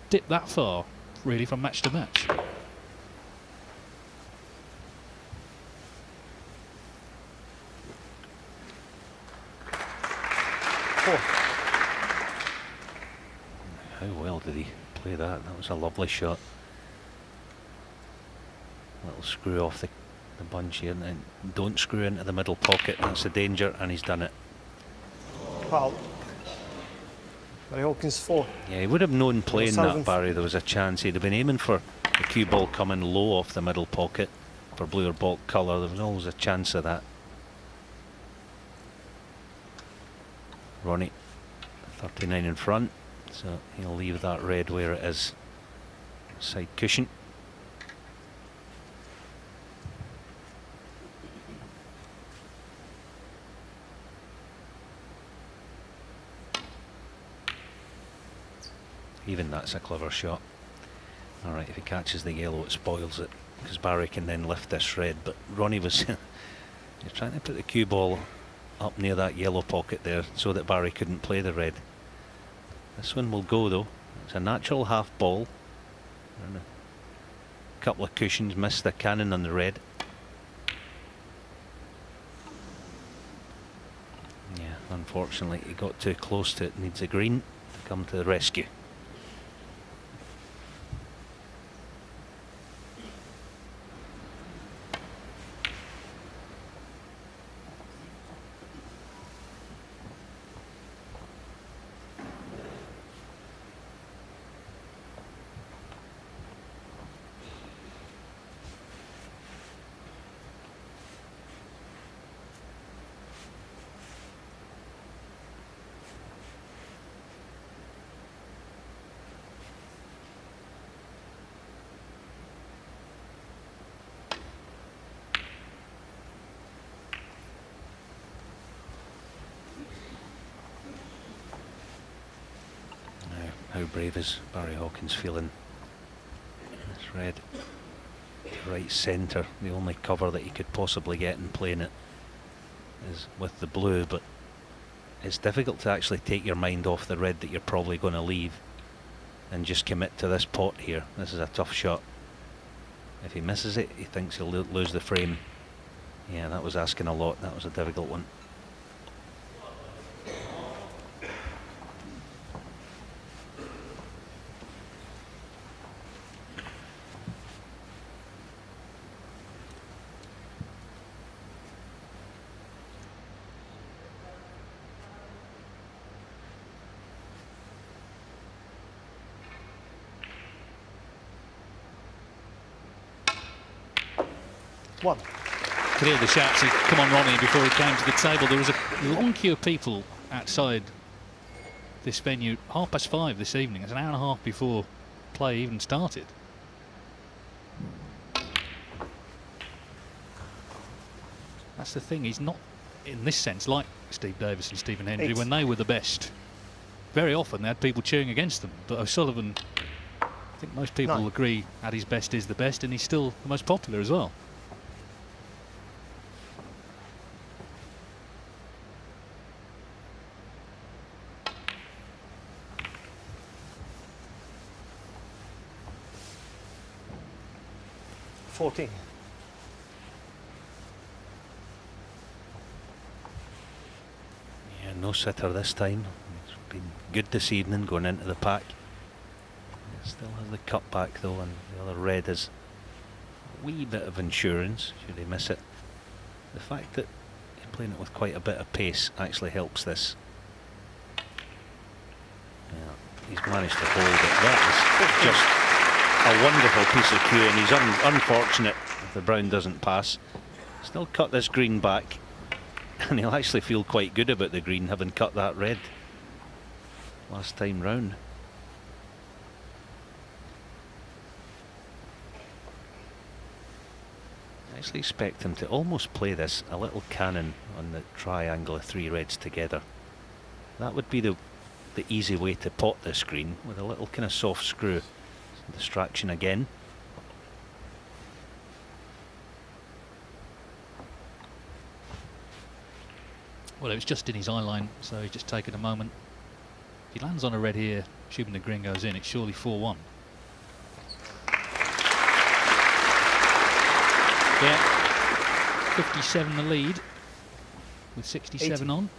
dip that far, really, from match to match. 4. How well did he play that? That was a lovely shot. Little screw off the bunch here, and don't screw into the middle pocket. That's the danger, and he's done it. Foul. Barry Hawkins 4. Yeah, he would have known playing O'Sullivan. that, Barry. There was a chance. He'd have been aiming for the cue ball coming low off the middle pocket for blue or bulk colour. There was always a chance of that. Ronnie, 39 in front, so he'll leave that red where it is. Side cushion. Even that's a clever shot. Alright, if he catches the yellow, it spoils it, because Barry can then lift this red. But Ronnie was you're trying to put the cue ball up near that yellow pocket there so that Barry couldn't play the red. This one will go though. It's a natural half ball. And a couple of cushions, missed the cannon on the red. Yeah, unfortunately he got too close to it. Needs a green to come to the rescue. How brave is Barry Hawkins feeling? This red right centre, the only cover that he could possibly get in playing it is with the blue, but it's difficult to actually take your mind off the red that you're probably going to leave and just commit to this pot here. This is a tough shot. If he misses it, he thinks he'll lose the frame. Yeah, that was asking a lot. That was a difficult one. One. Could hear the shouts of "Come on, Ronnie" before he came to the table. There was a long queue of people outside this venue, 5:30 this evening. It's an hour and a half before play even started. That's the thing. He's not, in this sense, like Steve Davis and Stephen Hendry when they were the best. Very often they had people cheering against them, but O'Sullivan, I think most people agree at his best is the best, and he's still the most popular as well. Yeah, no sitter this time. It's been good this evening going into the pack. It still has the cut back though, and the other red is a wee bit of insurance should he miss it. The fact that he's playing it with quite a bit of pace actually helps this. Yeah, he's managed to hold it. That is just a wonderful piece of cue, and he's unfortunate if the brown doesn't pass. Still cut this green back, and he'll actually feel quite good about the green having cut that red last time round. I actually expect him to almost play this a little cannon on the triangle of three reds together. That would be the easy way to pot this green, with a little kind of soft screw. Distraction again. Well, it was just in his eye line, so he's just taken a moment. If he lands on a red here, assuming the green goes in, it's surely 4-1. Yeah, 57 the lead, with 67 on.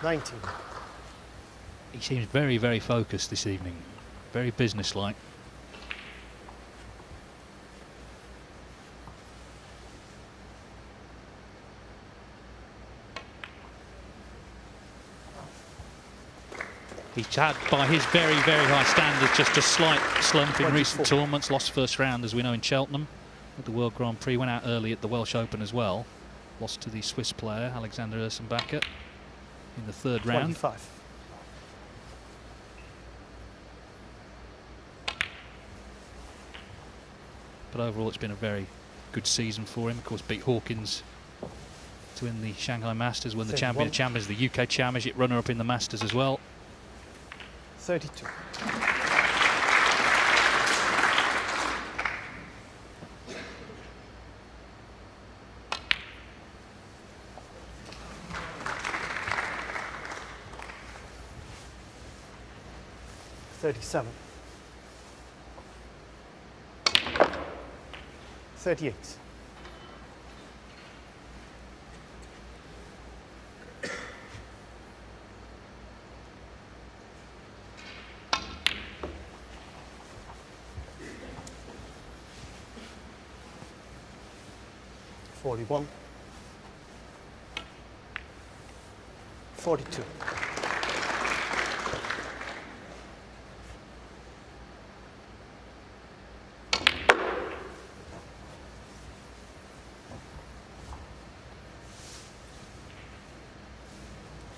19. He seems very, very focused this evening. Very businesslike. He's had, by his very, very high standards, just a slight slump in recent tournaments. Lost first round, as we know, in Cheltenham at the World Grand Prix. Went out early at the Welsh Open as well. Lost to the Swiss player, Alexander Ursenbacher, in the third round. 25. But overall, it's been a very good season for him. Of course, beat Hawkins to win the Shanghai Masters, won the Champion of Champions, the UK Championship, runner-up in the Masters as well. 32. $37. 38. $41. 42.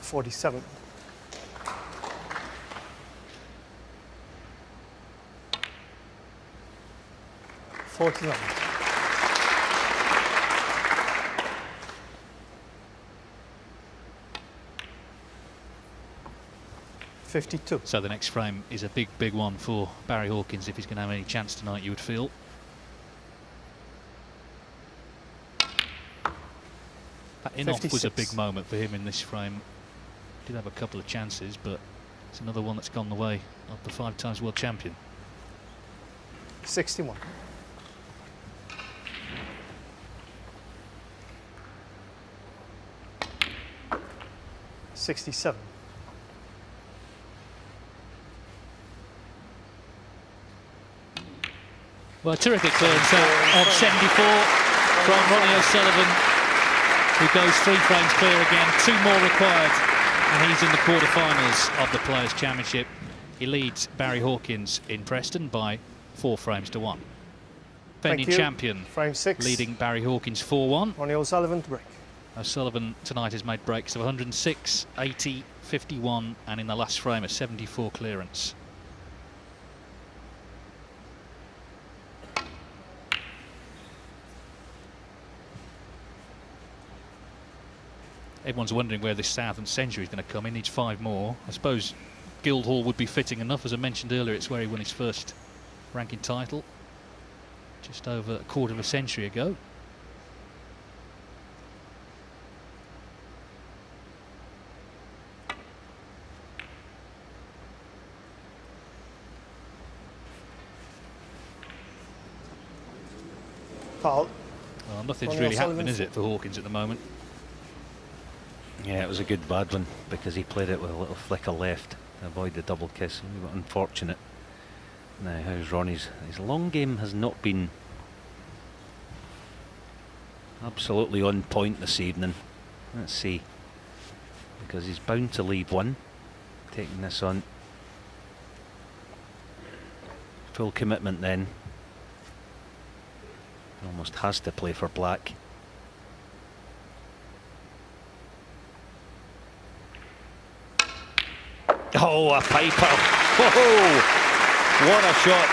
$47. 49. 52. So the next frame is a big, big one for Barry Hawkins if he's going to have any chance tonight, you would feel. That in-off was a big moment for him in this frame. Did have a couple of chances, but it's another one that's gone the way of the 5 times world champion. 61. 67. Well, a terrific clearance of 74 from Ronnie O'Sullivan, who goes 3 frames clear again. 2 more required, and he's in the quarterfinals of the Players Championship. He leads Barry Hawkins in Preston by 4 frames to 1. Defending champion, frame 6, leading Barry Hawkins 4-1. Ronnie O'Sullivan to break. O'Sullivan tonight has made breaks of 106, 80, 51, and in the last frame a 74 clearance. Everyone's wondering where this Southern century is going to come. He needs 5 more. I suppose Guildhall would be fitting enough. As I mentioned earlier, it's where he won his first ranking title just over a quarter of a century ago. Foul. Well, nothing's really happening, is it, for Hawkins at the moment? Yeah, it was a good bad one because he played it with a little flicker left to avoid the double kiss. Unfortunate. Now, how's Ronnie's? His long game has not been absolutely on point this evening. Let's see, because he's bound to leave one. Taking this on. Full commitment then. Almost has to play for black. Oh, a piper. Whoa! What a shot.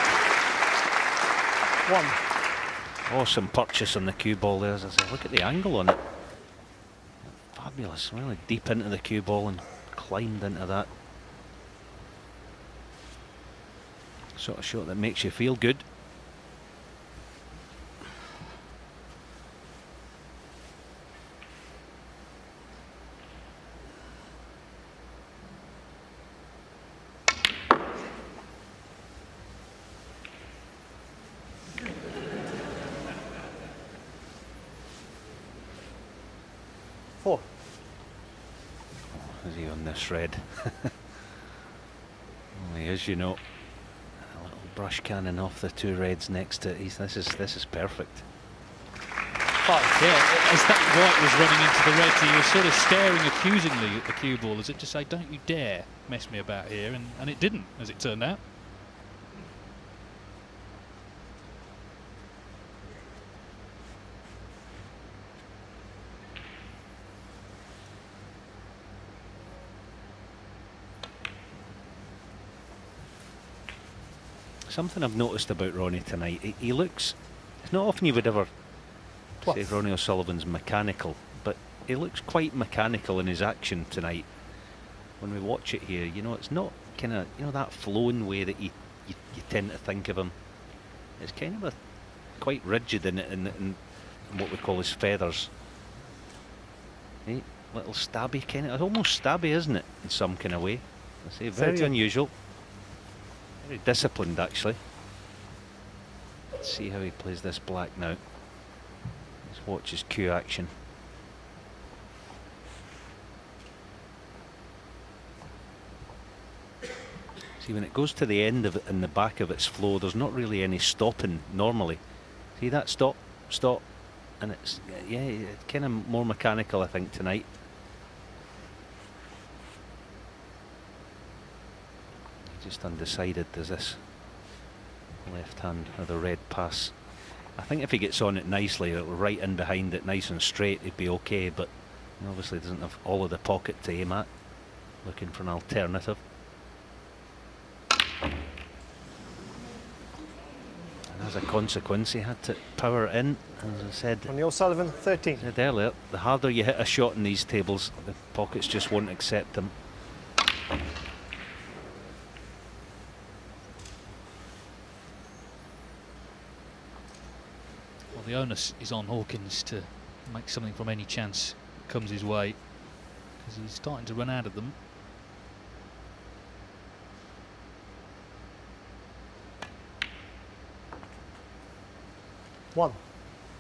1. Awesome purchase on the cue ball there, as I say. Look at the angle on it. Fabulous. Really deep into the cue ball and climbed into that. Sort of shot that makes you feel good. is he on this red? He is, you know. A little brush cannon off the two reds next to it. This is perfect. Yeah, as that white was running into the reds, he was sort of staring accusingly at the cue ball as if to say, don't you dare mess me about here, and it didn't, as it turned out. Something I've noticed about Ronnie tonight, he looks, it's not often you would ever say Ronnie O'Sullivan's mechanical, but he looks quite mechanical in his action tonight. When we watch it here, you know, it's not kind of, you know, that flowing way that you tend to think of him. It's kind of quite rigid in what we call his feathers. Hey, little stabby kind of, almost stabby, isn't it, in some kind of way? I say very unusual. Very disciplined, actually. Let's see how he plays this black now. Let's watch his cue action. See, when it goes to the end of it, in the back of its flow, there's not really any stopping normally. See that stop, and it's, yeah, it's kind of more mechanical, I think, tonight. Just undecided, does this left hand or the red pass? I think if he gets on it nicely, it'll right in behind it nice and straight, it'd be okay, but he obviously doesn't have all of the pocket to aim at. Looking for an alternative. And as a consequence, he had to power it in, as I said. Ronnie O'Sullivan, 13. I said earlier, the harder you hit a shot in these tables, the pockets just won't accept them. The onus is on Hawkins to make something from any chance that comes his way, because he's starting to run out of them. One.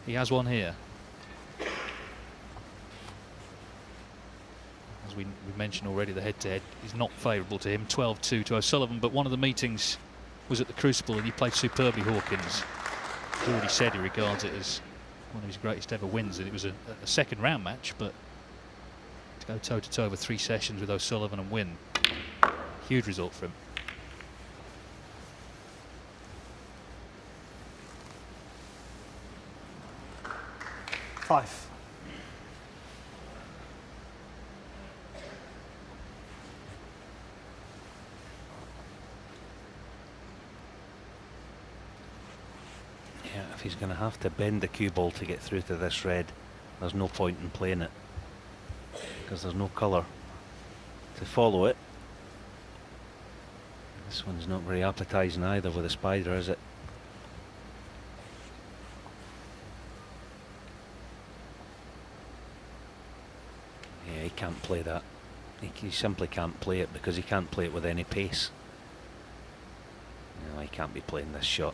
He has one here. As we mentioned already, the head-to-head is not favourable to him, 12-2 to O'Sullivan, but one of the meetings was at the Crucible and he played superbly, Hawkins. He's already said he regards it as one of his greatest ever wins, and it was a second round match, but to go toe-to-toe over 3 sessions with O'Sullivan and win, huge result for him. Five. If he's going to have to bend the cue ball to get through to this red, there's no point in playing it, because there's no colour to follow it. This one's not very appetising either with a spider, is it? Yeah, he can't play that. He simply can't play it, because he can't play it with any pace. No, he can't be playing this shot.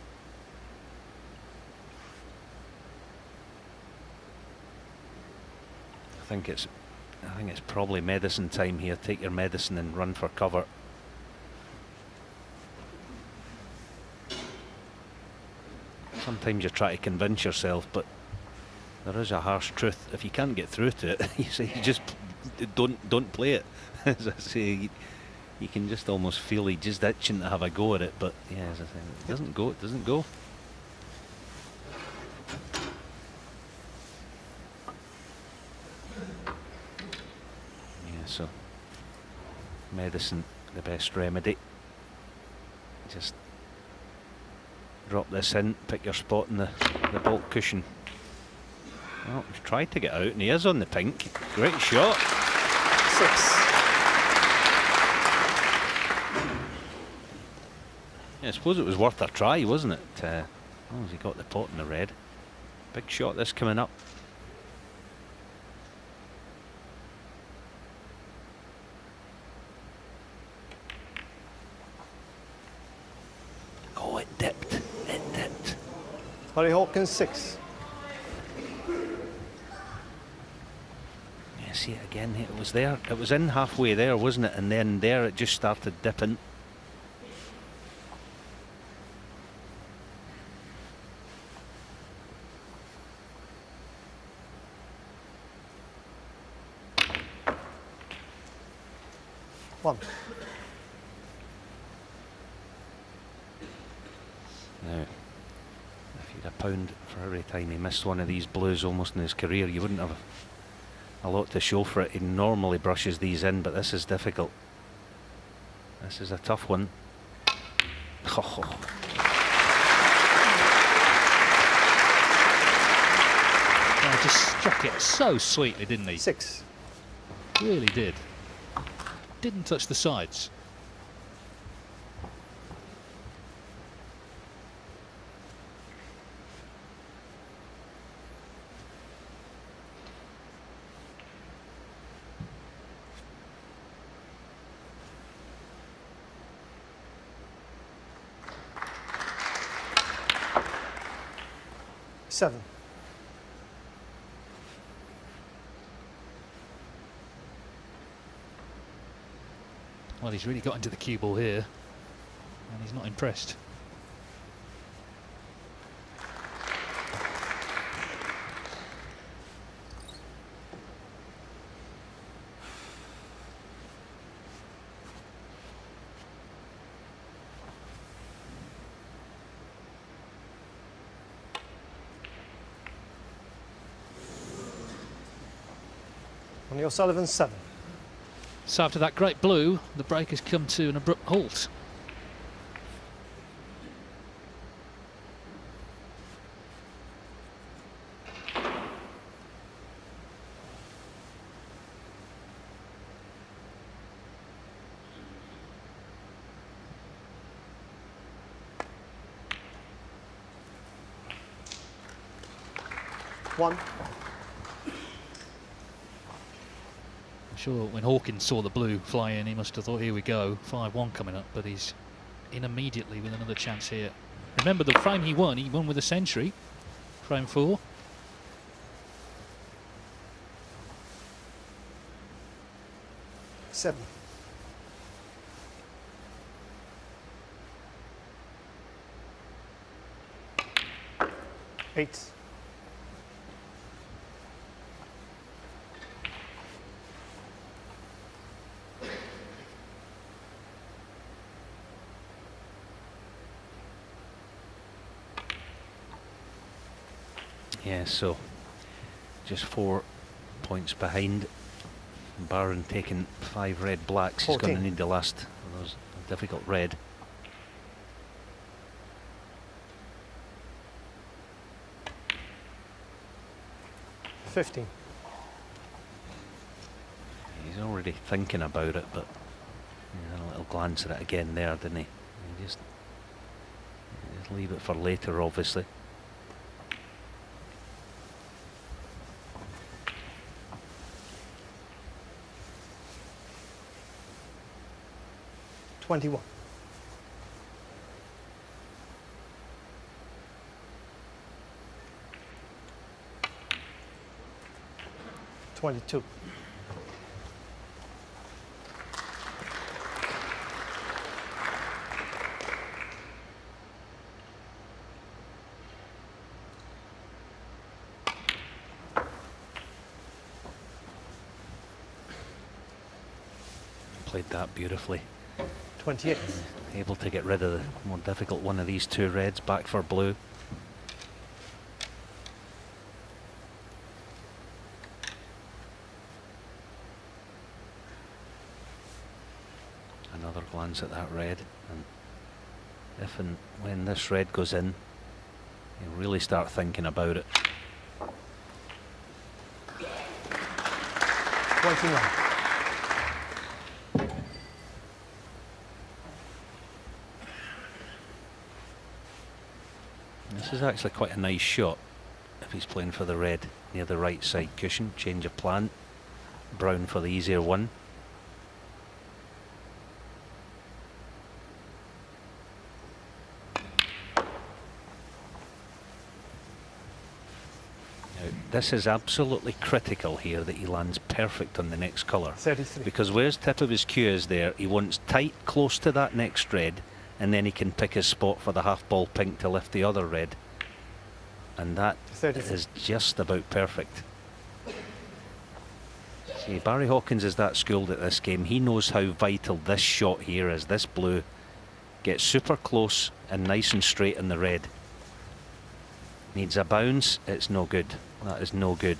I think it's probably medicine time here. Take your medicine and run for cover. Sometimes you try to convince yourself, but there is a harsh truth. If you can't get through to it, you say you just don't play it. As I say, you can just almost feel he's just itching to have a go at it. But yeah, as I say, it doesn't go. It doesn't go. So, medicine, the best remedy. Just drop this in, pick your spot in the baulk cushion. Well, he's tried to get out, and he is on the pink. Great shot. 6. Yeah, I suppose it was worth a try, wasn't it? As long as he got the pot in the red. Big shot this coming up. Oh, it dipped. It dipped. Barry Hawkins, 6. Yeah, see it again. It was there. It was in halfway there, wasn't it? And then there it just started dipping. One. Now, if you'd a pound for every time he missed one of these blues almost in his career, you wouldn't have a lot to show for it. He normally brushes these in, but this is difficult. This is a tough one. Oh. Oh, just struck it so sweetly, didn't he? 6. Really did. Didn't touch the sides. Seven. Well, he's really got into the cue ball here, and he's not impressed. Ronnie O'Sullivan, 7. So after that great blue, the break has come to an abrupt halt. One. Sure, when Hawkins saw the blue fly in, he must have thought, here we go, 5-1 coming up, but he's in immediately with another chance here. Remember, the frame he won with a century, frame 4. Seven. Eight. Yeah, so just 4 points behind. Barron taking 5 red blacks. 14. He's going to need the last of those difficult red. $15. He's already thinking about it, but he had a little glance at it again there, didn't he? He just leave it for later, obviously. $21. $22. Played that beautifully. 28. Able to get rid of the more difficult one of these 2 reds, back for blue. Another glance at that red, and if and when this red goes in, you'll really start thinking about it. 29. This is actually quite a nice shot if he's playing for the red near the right side cushion. Change of plan. Brown for the easier one. Now, This is absolutely critical here that he lands perfect on the next colour. 33. Because where his tip of his cue is there, he wants tight close to that next red, and then he can pick his spot for the half ball pink to lift the other red. And that 33. is just about perfect. See, Barry Hawkins is that schooled at this game. He knows how vital this shot here is. This blue gets super close and nice and straight in the red. Needs a bounce, it's no good. That is no good.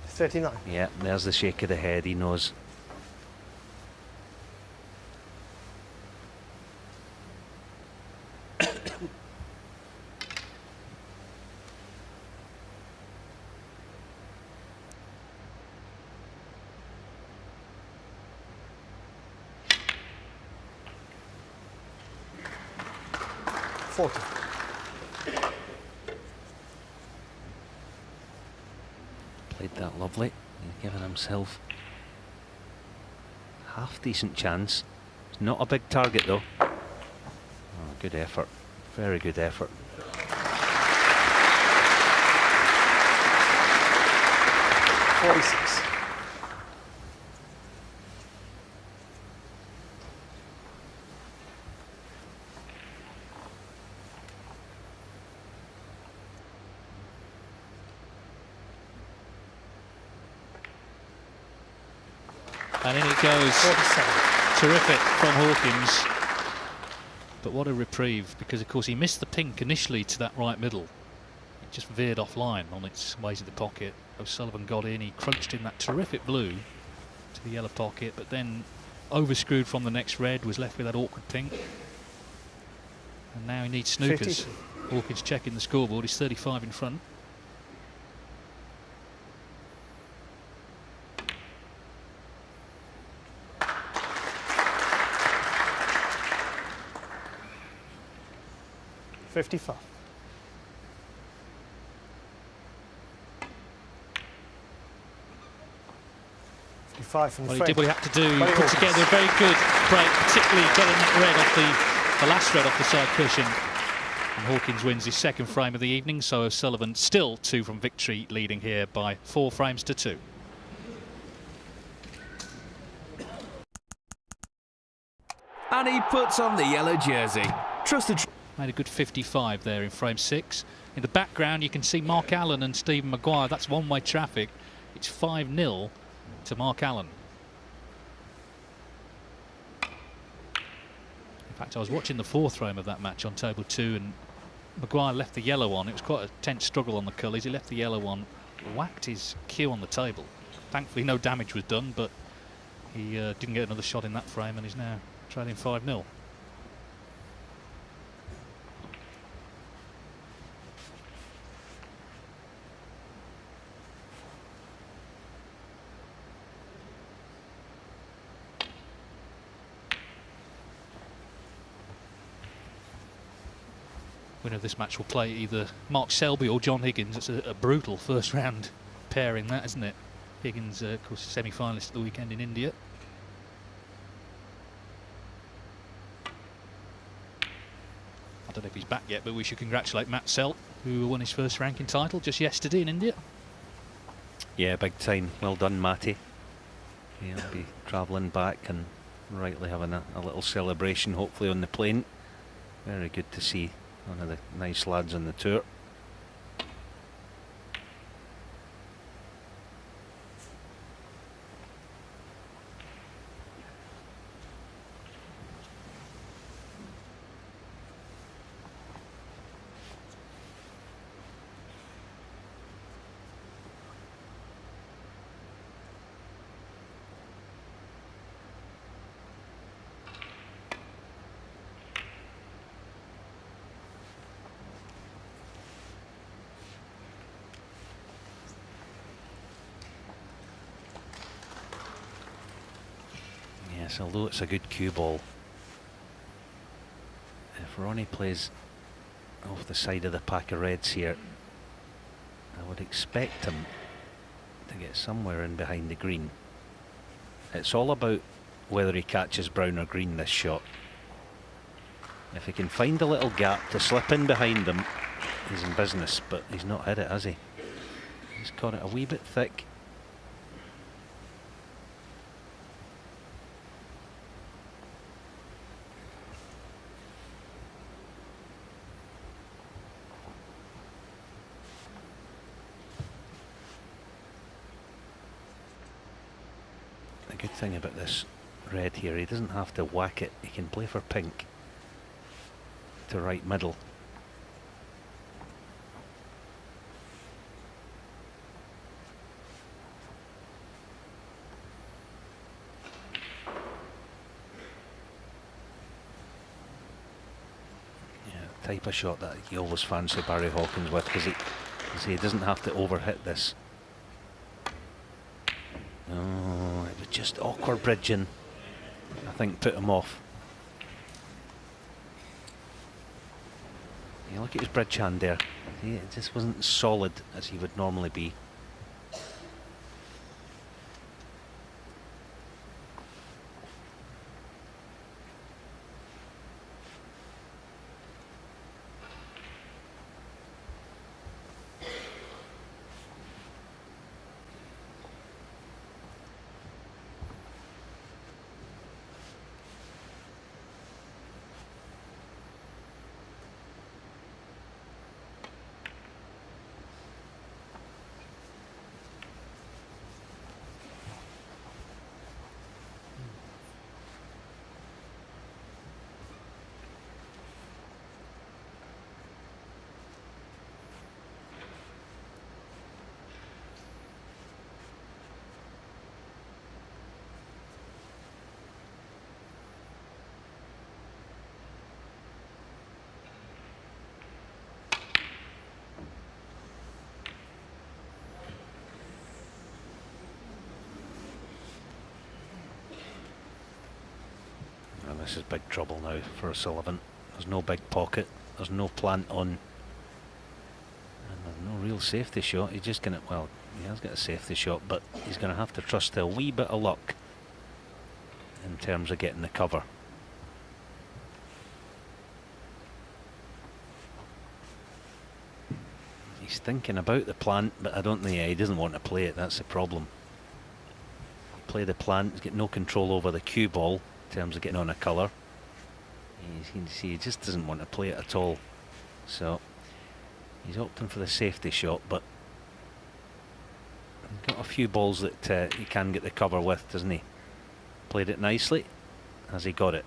39. Yeah, there's the shake of the head, he knows. Played that lovely. He's given himself half decent chance. It's not a big target though. Oh, good effort. Very good effort. And in it goes. 47. Terrific from Hawkins. But what a reprieve, because of course he missed the pink initially to that right middle. It just veered offline on its way to the pocket. O'Sullivan got in, he crunched in that terrific blue to the yellow pocket, but then overscrewed from the next red, was left with that awkward pink. And now he needs snookers. 50. Hawkins checking the scoreboard, he's 35 in front. $55. 55 from the Well, he frame. did what he had to do. He Barry put Hawkins. together a very good break, particularly getting that red off the last red off the side cushion. And Hawkins wins his second frame of the evening, so O'Sullivan still 2 from victory, leading here by 4 frames to 2. And he puts on the yellow jersey. Trusted. Made a good 55 there in frame 6. In the background you can see Mark Allen and Stephen Maguire. That's one-way traffic. It's 5-0 to Mark Allen. In fact, I was watching the 4th frame of that match on table 2, and Maguire left the yellow on. It was quite a tense struggle on the cullies. He left the yellow on, whacked his cue on the table. Thankfully no damage was done, but he didn't get another shot in that frame and is now trailing 5-0. Winner of this match will play either Mark Selby or John Higgins. It's a brutal first round pairing, that, isn't it? Higgins, of course, semi-finalist at the weekend in India. I don't know if he's back yet, but we should congratulate Matt Selt, who won his first ranking title just yesterday in India. Yeah, big time. Well done, Matty. He'll be travelling back and rightly having a little celebration, hopefully, on the plane. Very good to see one of the nice lads on the tour. Yes, although it's a good cue ball, if Ronnie plays off the side of the pack of reds here, I would expect him to get somewhere in behind the green. It's all about whether he catches brown or green this shot. If he can find a little gap to slip in behind them he's in business, but he's not hit it, has he? He's caught it a wee bit thick. The good thing about this red here, he doesn't have to whack it, he can play for pink to right middle. Type of shot that you always fancy Barry Hawkins with, because he doesn't have to overhit this. Oh, it was just awkward bridging, I think, put him off. You look at his bridge hand there, it just wasn't as solid as he would normally be. This is big trouble now for O'Sullivan. There's no big pocket, there's no plant on, and there's no real safety shot. He's just going to, well, he has got a safety shot, but he's going to have to trust to a wee bit of luck in terms of getting the cover. He's thinking about the plant, but I don't think he doesn't want to play it. That's the problem. Play the plant, he's got no control over the cue ball in terms of getting on a colour. You can see he just doesn't want to play it at all. So he's opting for the safety shot, but he's got a few balls that he can get the cover with, doesn't he? Played it nicely. Has he got it?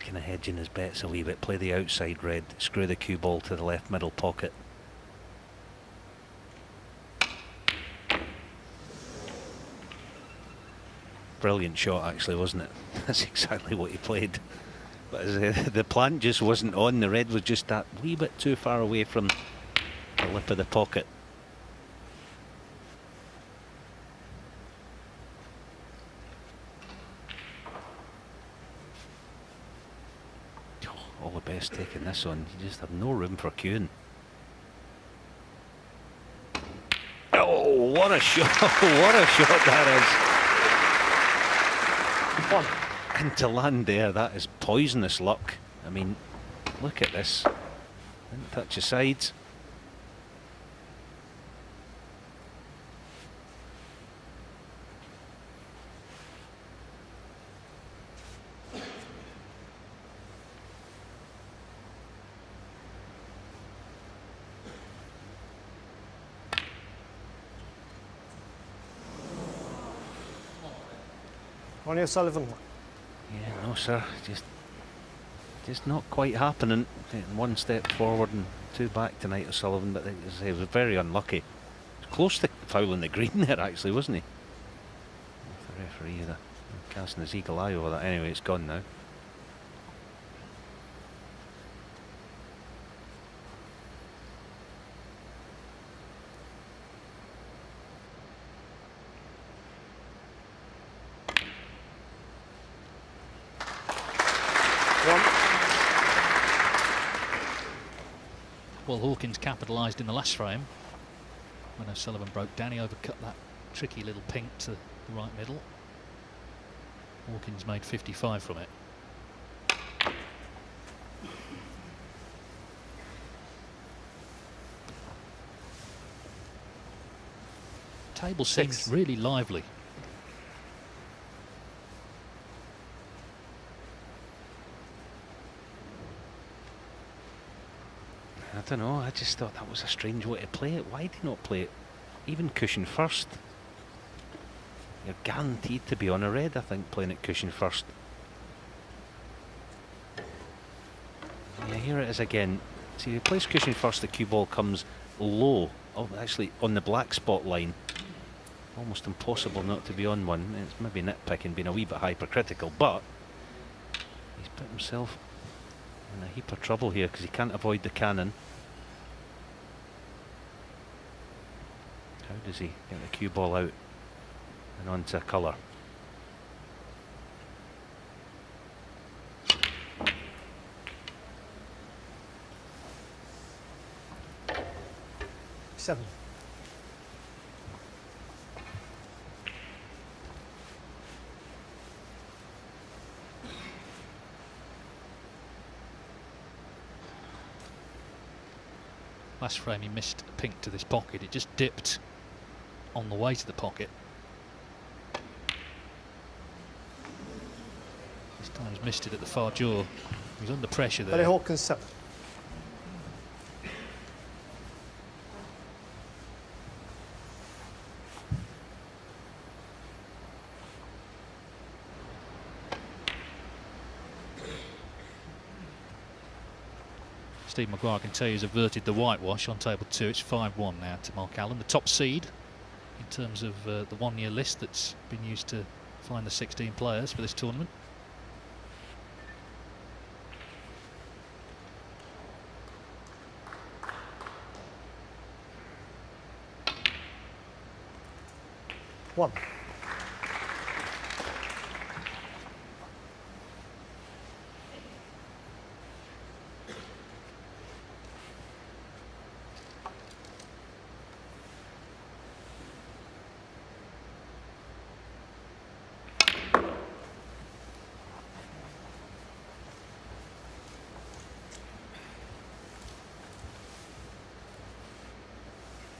Kind of hedging his bets a wee bit. Play the outside red, screw the cue ball to the left middle pocket. Brilliant shot, actually, wasn't it? That's exactly what he played. But the plant just wasn't on. The red was just that wee bit too far away from the lip of the pocket. All the best taking this on. You just have no room for queuing. Oh, what a shot! What a shot that is! And to land there, that is poisonous luck. I mean, look at this. Didn't touch the sides. Ronnie O'Sullivan. Yeah, no sir, just not quite happening. One step forward and two back tonight, O'Sullivan, but he was very unlucky. He was close to fouling the green there, actually, wasn't he? The referee casting his eagle eye over that. Anyway, it's gone now. Well, Hawkins capitalised in the last frame when O'Sullivan broke down. He overcut that tricky little pink to the right middle. Hawkins made 55 from it. Table seems really lively. I don't know, I just thought that was a strange way to play it. Why did he not play it even cushion first? You're guaranteed to be on a red, I think, playing it cushion first. Yeah, here it is again. See, if he plays cushion first, the cue ball comes low. Oh, actually on the black spot line. Almost impossible not to be on one. It's maybe nitpicking, being a wee bit hypercritical, but he's put himself in a heap of trouble here because he can't avoid the cannon. How does he get the cue ball out and onto colour? Seven. Last frame he missed a pink to this pocket. It just dipped on the way to the pocket. This time he's missed it at the far jaw. He's under pressure there. Barry Hawkins 7. Steve Maguire, I can tell you, has averted the whitewash on table 2. It's 5-1 now to Mark Allen, the top seed in terms of the one-year list that's been used to find the 16 players for this tournament. One.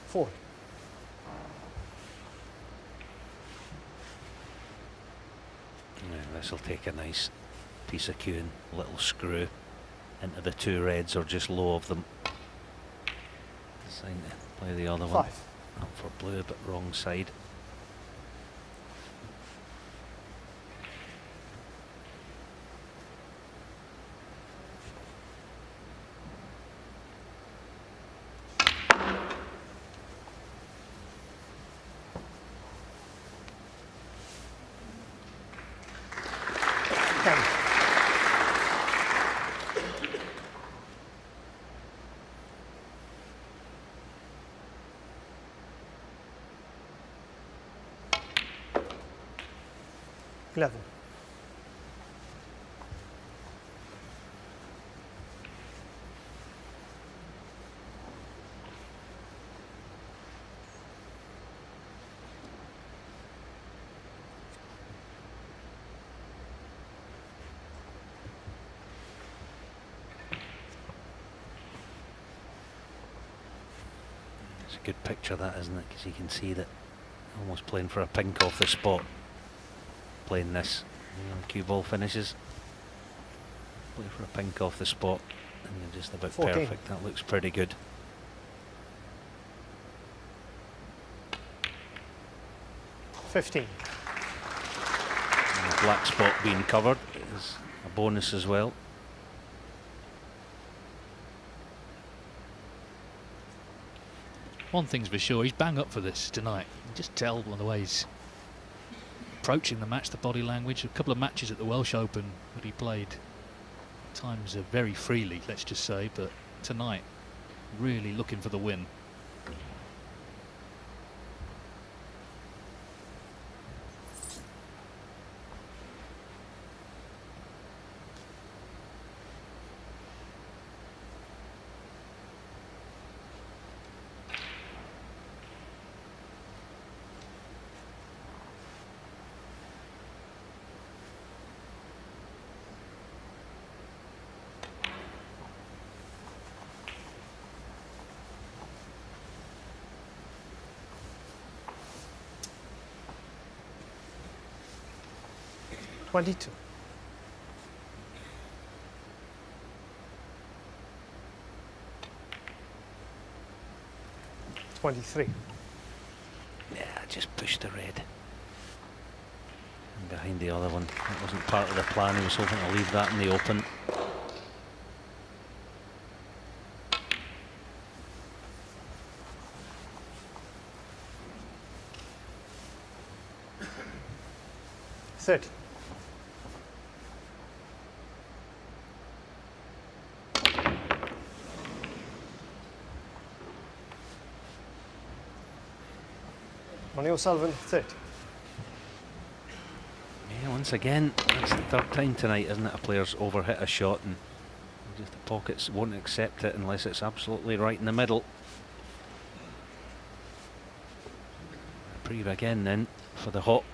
Four. This will take a nice piece of cueing, little screw into the two reds or just low of them. Sign to play the other one. Five. Up for blue, but wrong side. Eleven. It's a good picture, that, isn't it? Because you can see that almost playing for a pink off the spot. Playing this, cue ball finishes. Play for a pink off the spot, and you're just about 14. perfect. That looks pretty good. 15. And the black spot being covered is a bonus as well. One thing's for sure, he's bang up for this tonight. You can just tell by the way he's approaching the match, the body language. A couple of matches at the Welsh Open that he played at times very freely, let's just say, but tonight really looking for the win. 22. $23. Yeah, just push the red. And behind the other one. That wasn't part of the plan. He was hoping to leave that in the open. $30. Ronnie O'Sullivan, 30. Yeah, once again, that's the third time tonight, isn't it? A player's overhit a shot and just the pockets won't accept it unless it's absolutely right in the middle. Reprieve again then for the Hawk.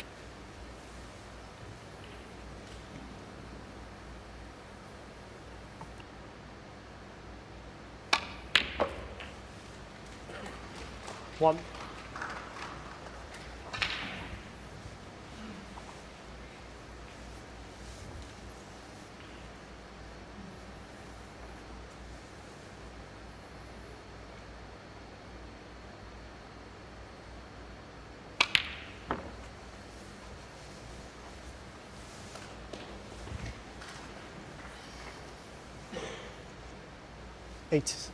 One. Eight.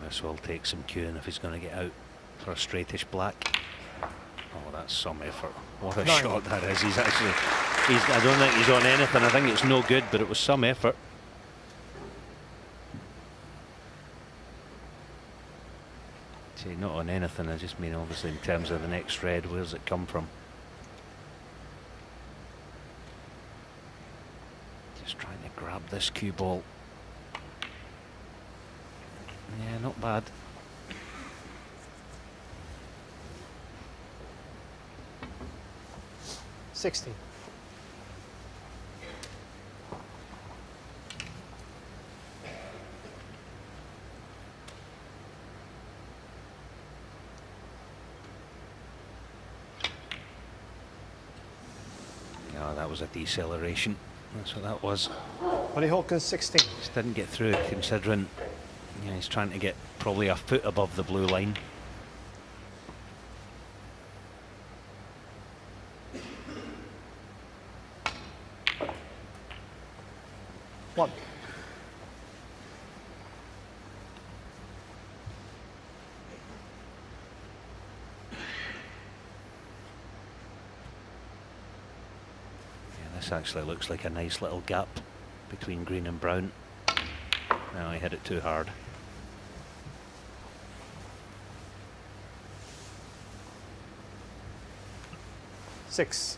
This will take some cueing if he's going to get out for a straightish black. Oh, that's some effort. What a shot that is. He's actually, I don't think he's on anything. I think it's no good, but it was some effort. See, not on anything. I just mean obviously in terms of the next red. Where's it come from? Just trying to grab this cue ball. Yeah, not bad. $60. Yeah, that was a deceleration. That's what that was. Barry Hawkins, 16. Just didn't get through it, considering he's trying to get probably a foot above the blue line. One. This actually looks like a nice little gap between green and brown. No, I hit it too hard. Six.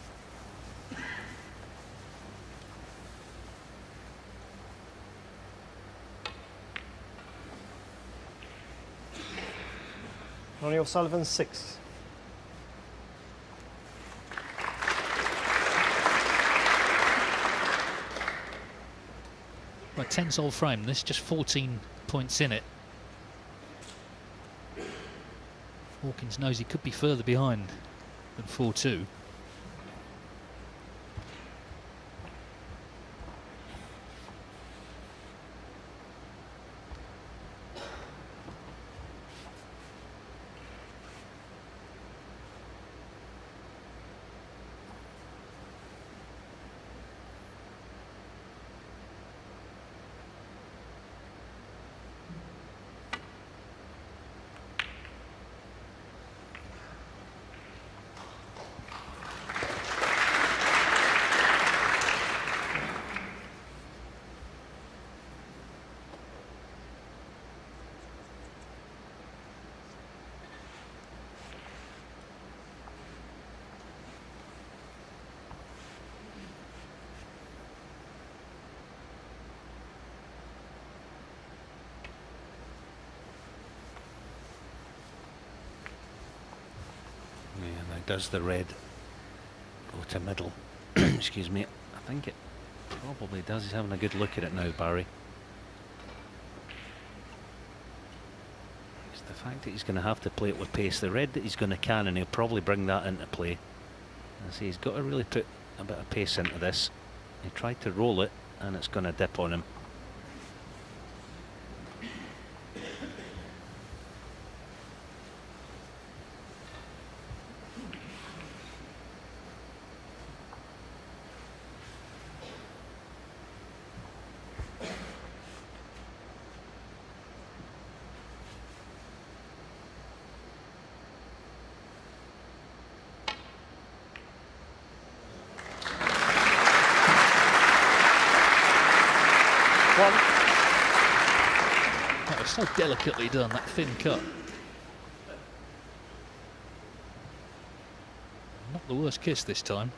Ronnie O'Sullivan, 6. Right, 10-hole frame. This just 14 points in it. Hawkins knows he could be further behind than 4-2. Does the red go to middle? Excuse me. I think it probably does. He's having a good look at it now, Barry. fact that he's going to have to play it with pace. The red that he's going to can, and he'll probably bring that into play. I see he's got to really put a bit of pace into this. He tried to roll it, and it's going to dip on him. That was so delicately done, that thin cut. Not the worst kiss this time.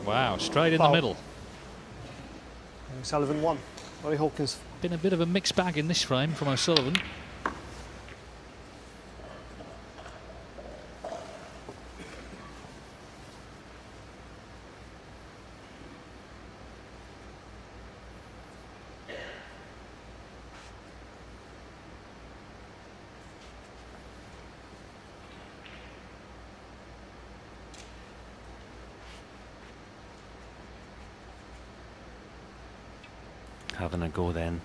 Wow, straight in the middle. O'Sullivan won. Barry Hawkins. Been a bit of a mixed bag in this frame from O'Sullivan. Having a go then,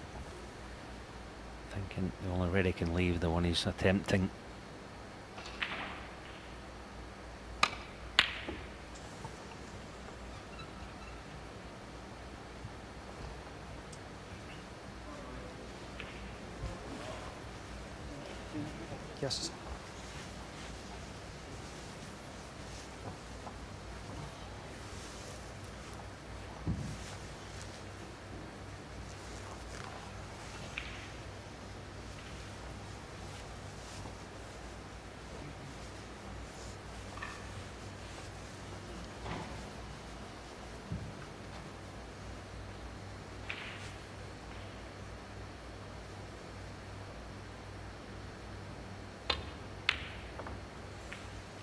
thinking the only red he can leave, the one he's attempting. Yes.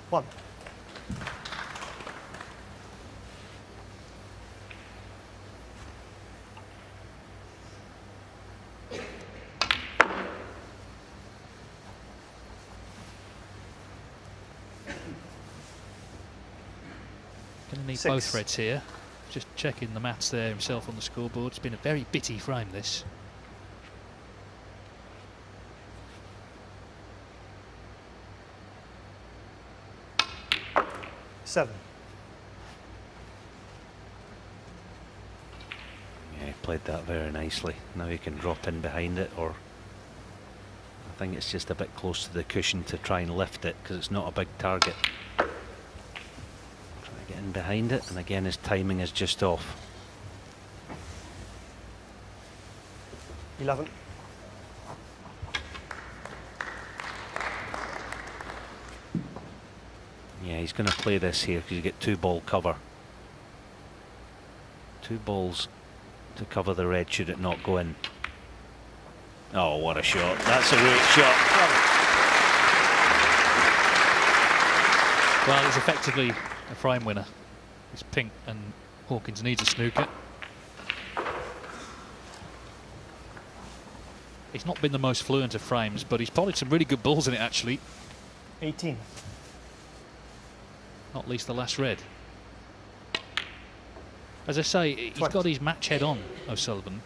One. Going to need 6. both reds here. Just checking the maths there himself on the scoreboard. It's been a very bitty frame, this. Seven. Yeah, he played that very nicely. Now he can drop in behind it, or I think it's just a bit close to the cushion to try and lift it because it's not a big target. Try to get in behind it, and again his timing is just off. 11. Yeah, he's going to play this here because you get 2-ball cover. 2 balls to cover the red should it not go in. Oh, what a shot. That's a great shot. Well, it's effectively a frame winner. It's pink and Hawkins needs a snooker. He's not been the most fluent of frames, but he's polished some really good balls in it, actually. 18. Not least the last red. As I say, he's got his match head on, O'Sullivan.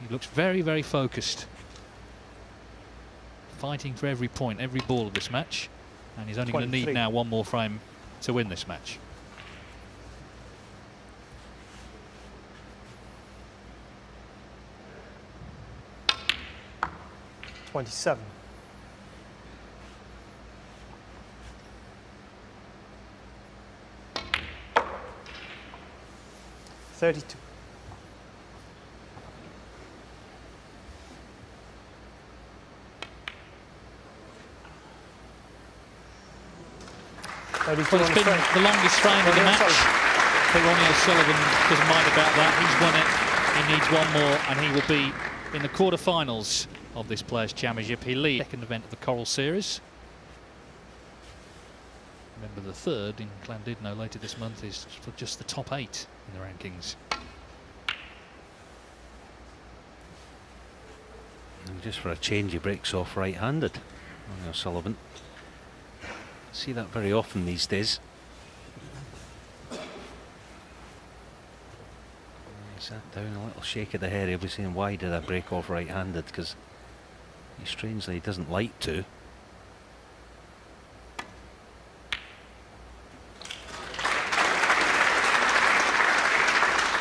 He looks very, very focused. Fighting for every point, every ball of this match. And he's only going to need now one more frame to win this match. 27. 32. 32. Well, it's been the longest frame of the match for Ronnie O'Sullivan. Doesn't mind about that. He's won it. He needs one more, and he will be in the quarterfinals of this Players Championship. He leads the second event of the Coral Series. Remember, the third in Llandudno later this month is for just the top 8 in the rankings. And just for a change, he breaks off right-handed. Ronnie O'Sullivan. See that very often these days. He sat down, a little shake of the head. He'll be saying, why did I break off right-handed? Because he strangely doesn't like to.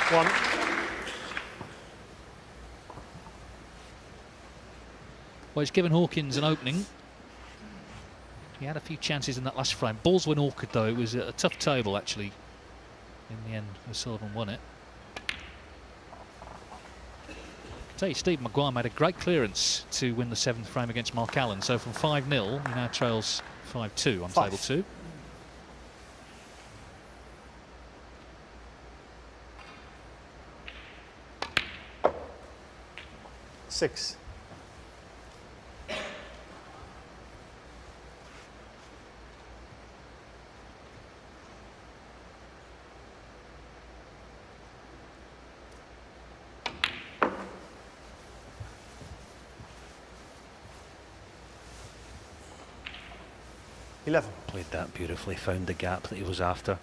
One. Well, it's given Hawkins an opening. He had a few chances in that last frame. Balls went awkward though. It was a tough table actually. In the end, O'Sullivan won it. I tell you, Steve Maguire made a great clearance to win the 7th frame against Mark Allen. So from 5-0, he now trails 5-2 on table 2. Six. Played that beautifully, found the gap that he was after.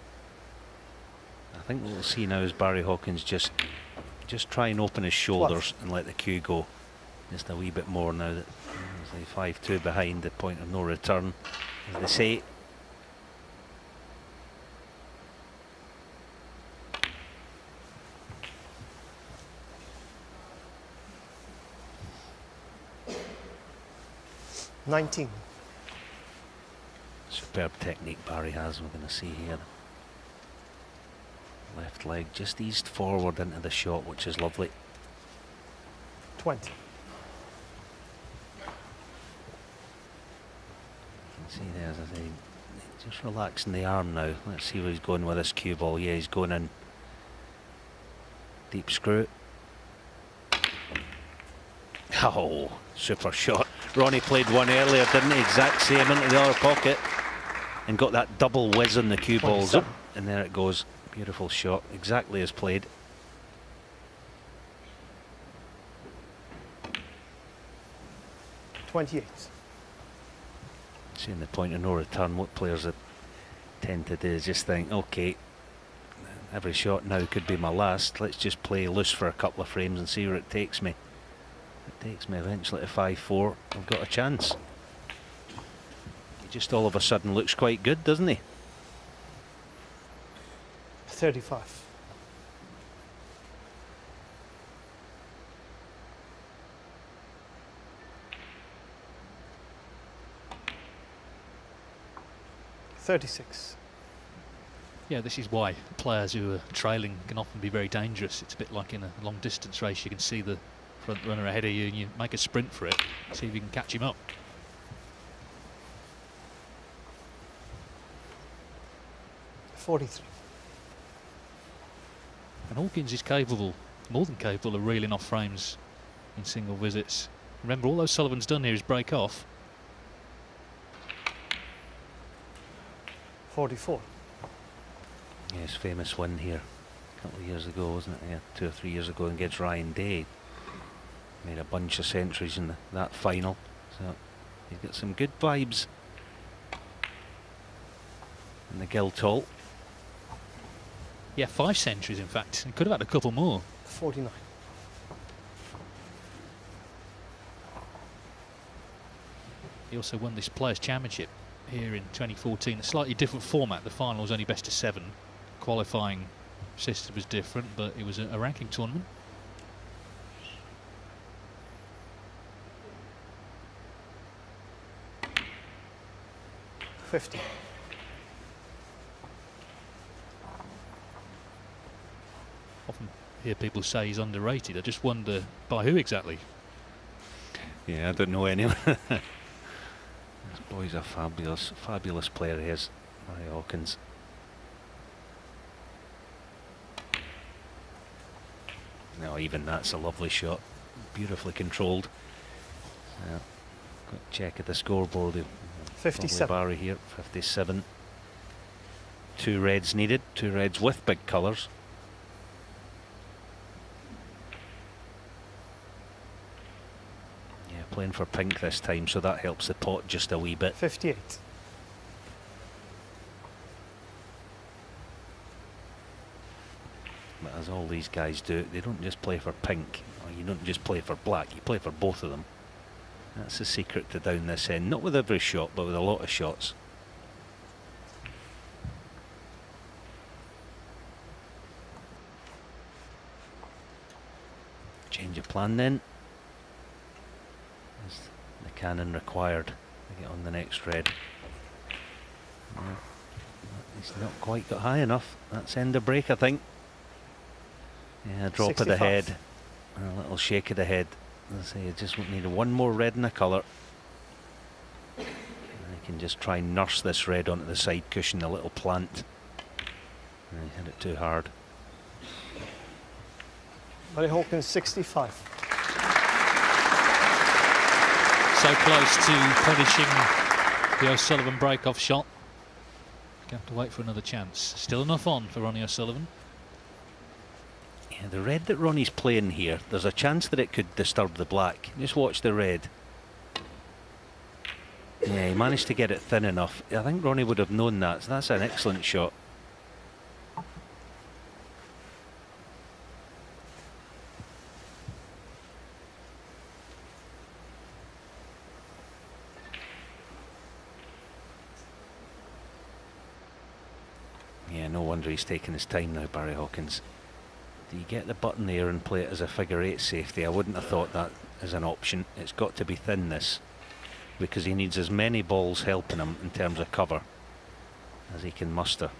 I think what we'll see now is Barry Hawkins just try and open his shoulders and let the cue go just a wee bit more now that he's like 5-2 behind, the point of no return, as they say. $19. Superb technique Barry has, we're going to see here. Left leg just eased forward into the shot, which is lovely. 20. You can see there, as I say, just relaxing the arm now. Let's see where he's going with this cue ball. Yeah, he's going in. Deep screw. Oh, super shot. Ronnie played one earlier, didn't he? Exact same into the other pocket. And got that double whiz on the cue balls up. And there it goes. Beautiful shot. Exactly as played. $28. Seeing the point of no return, what players that tend to do is just think, okay, every shot now could be my last. Let's just play loose for a couple of frames and see where it takes me. If it takes me eventually to 5-4, I've got a chance. He just all of a sudden looks quite good, doesn't he? 35. $36. Yeah, this is why players who are trailing can often be very dangerous. It's a bit like in a long distance race. You can see the front runner ahead of you and you make a sprint for it, see if you can catch him up. $43. And Hawkins is capable, more than capable, of reeling off frames in single visits. Remember, all O'Sullivan's done here is break off. 44. Yeah, his famous win here a couple of years ago, wasn't it? Yeah, 2 or 3 years ago against Ryan Day. Made a bunch of centuries in that final. So he's got some good vibes in the Guildhall. Yeah, 5 centuries in fact. He could have had a couple more. 49. He also won this Players Championship here in 2014. A slightly different format. The final was only best of 7. Qualifying system was different, but it was a ranking tournament. $50. Often hear people say he's underrated. I just wonder by who exactly. Yeah, I don't know anyone. This boy's a fabulous, fabulous player. He is, Barry Hawkins. Now, even that's a lovely shot, beautifully controlled. Yeah. Quick check at the scoreboard. 57. Barry here, 57. 2 reds needed, 2 reds with big colours. Yeah, playing for pink this time, so that helps the pot just a wee bit. 58. But as all these guys do, they don't just play for pink, or you don't just play for black, you play for both of them. That's the secret to down this end, not with every shot, but with a lot of shots. Change of plan then. Is the cannon required to get on the next red? No, he's not quite got high enough. That's end of break, I think. Yeah, drop 65. Of the head, and a little shake of the head. As I say, you just need one more red in the colour. And you can just try and nurse this red onto the side cushion, a little plant. And you hit it too hard. Barry Hawkins 65. So close to punishing the O'Sullivan break-off shot. Going to have to wait for another chance. Still enough on for Ronnie O'Sullivan. Yeah, the red that Ronnie's playing here, there's a chance that it could disturb the black. Just watch the red. Yeah, he managed to get it thin enough. I think Ronnie would have known that, so that's an excellent shot. Yeah, no wonder he's taking his time now, Barry Hawkins. Do you get the button there and play it as a figure 8 safety? I wouldn't have thought that as an option. It's got to be thin, this, because he needs as many balls helping him in terms of cover as he can muster.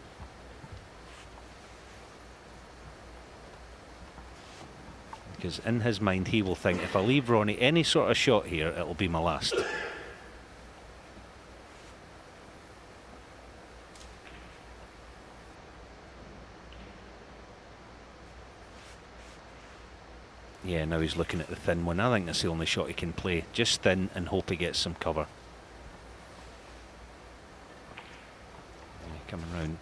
Because in his mind he will think, if I leave Ronnie any sort of shot here, it'll be my last. Yeah, now he's looking at the thin one. I think that's the only shot he can play. Just thin and hope he gets some cover. Yeah, coming round,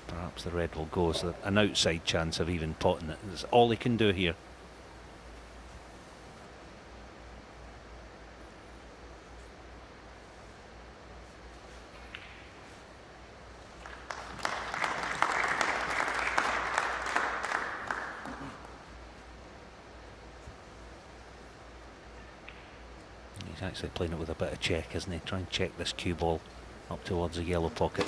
perhaps the red will go. So an outside chance of even potting it. That's all he can do here. He's actually playing it with a bit of check, isn't he? Try and check this cue ball up towards the yellow pocket.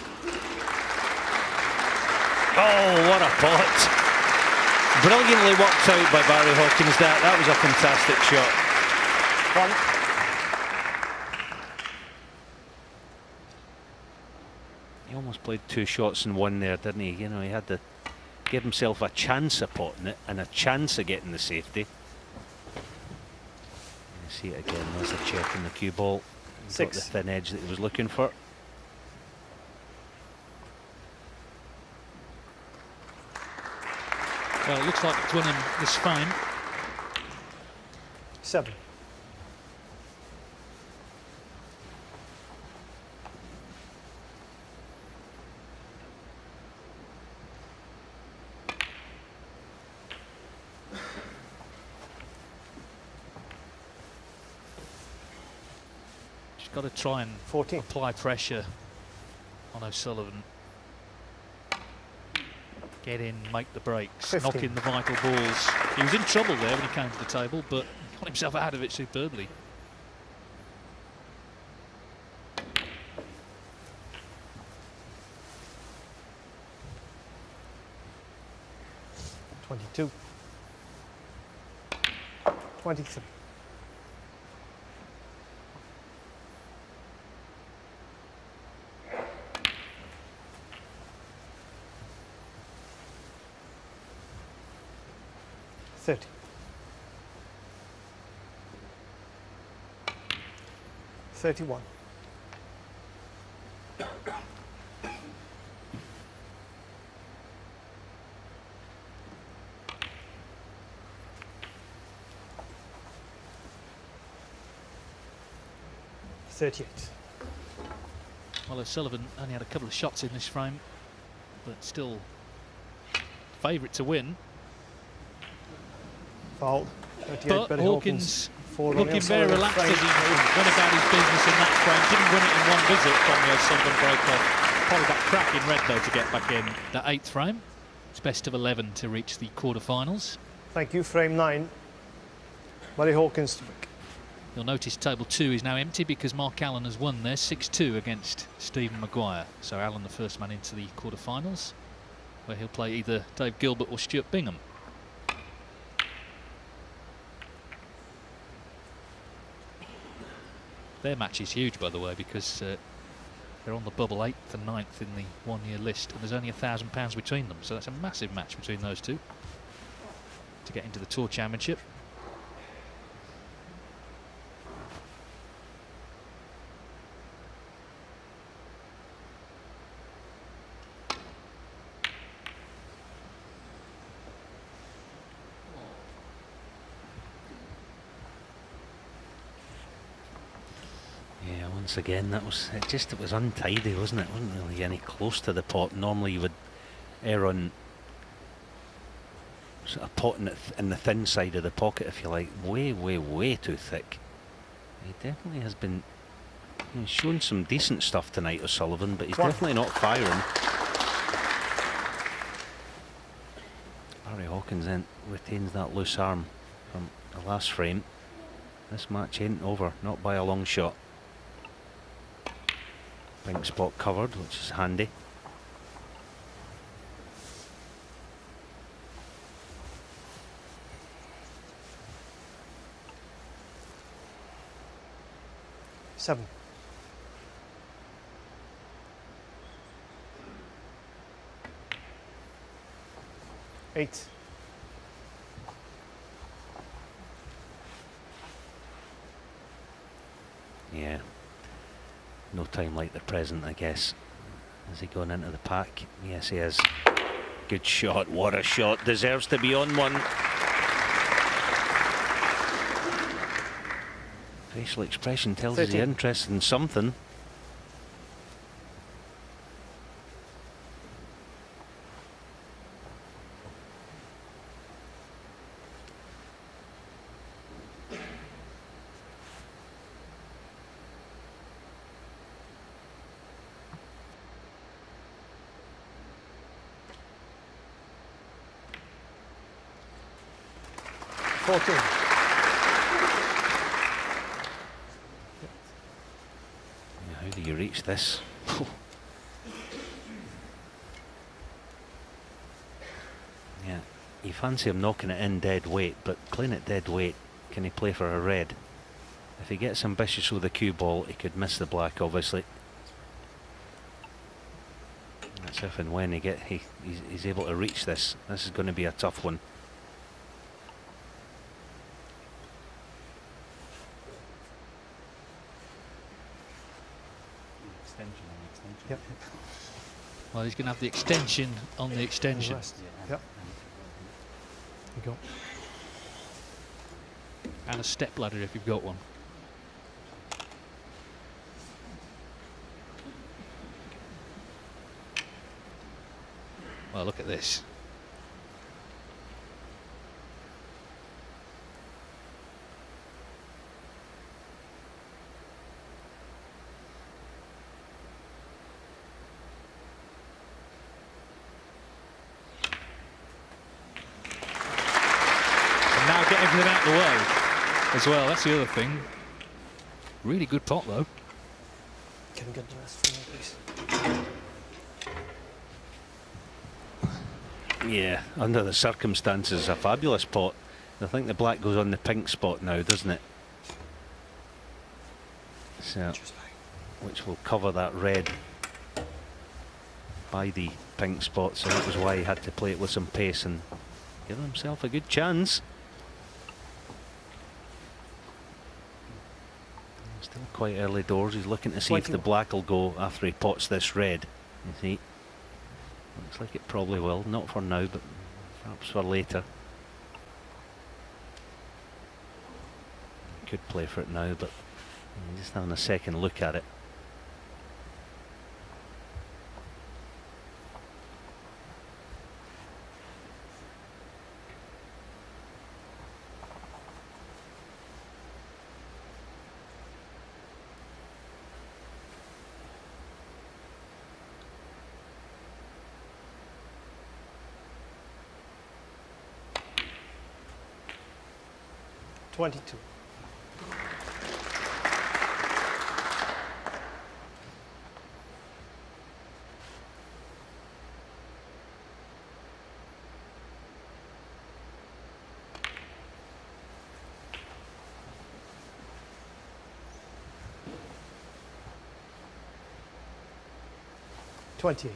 Oh, what a pot! Brilliantly worked out by Barry Hawkins. That was a fantastic shot. He almost played 2 shots in one there, didn't he? You know, he had to give himself a chance of potting it and a chance of getting the safety. See it again, there's a check in the cue ball. Got the thin edge that he was looking for. Well, it looks like it's winning this fine. 7. Got to try and 14. Apply pressure on O'Sullivan. Get in, make the breaks, 15. knock in the vital balls. He was in trouble there when he came to the table, but got himself out of it superbly. $22. 23. $30. 31. 38. Well, O'Sullivan only had a couple of shots in this frame, but still favourite to win. Foul. 38, But Barry Hawkins for Ronnie looking very O'Sullivan. relaxed as he went about his business in that frame. Didn't win it in one visit from the O'Sullivan break-off. Probably that crack in red, though, to get back in that 8th frame. It's best of 11 to reach the quarter-finals. Thank you. Frame 9. Barry Hawkins. You'll notice table 2 is now empty because Mark Allen has won there 6-2 against Stephen Maguire. So Allen the first man into the quarter-finals, where he'll play either Dave Gilbert or Stuart Bingham. Their match is huge, by the way, because they're on the bubble 8th and 9th in the one-year list, and there's only £1,000 between them. So that's a massive match between those two to get into the Tour Championship. Once again, that was it was untidy, wasn't it? Wasn't really any close to the pot. Normally you would err on sort of pot in the thin side of the pocket, if you like. Way too thick. He definitely has been shown some decent stuff tonight, O'Sullivan, but he's definitely not firing. Barry Hawkins then retains that loose arm from the last frame. This match ain't over, not by a long shot. Pink spot covered, which is handy. Seven. Eight. Yeah. No time like the present, I guess. Is he going into the pack? Yes, he is. Good shot. What a shot. Deserves to be on one. Facial expression tells us he's interested in something. How do you reach this? Yeah, you fancy him knocking it in dead weight, but playing it dead weight, can he play for a red? If he gets ambitious with the cue ball, he could miss the black, obviously. That's if and when he's able to reach this. This is going to be a tough one. Yep. Well, he's going to have the extension on the extension. Yep. You go. And a step ladder if you've got one. Well, look at this. Get everything out of the way as well. That's the other thing. Really good pot, though. Can you get the rest for me, please? Yeah, under the circumstances, a fabulous pot. I think the black goes on the pink spot now, doesn't it? So, which will cover that red by the pink spot. So that was why he had to play it with some pace and give himself a good chance. Still quite early doors. He's looking to see if the black will go after he pots this red. You see, looks like it probably will. Not for now, but perhaps for later. Could play for it now, but Just having a second look at it. $22. $28.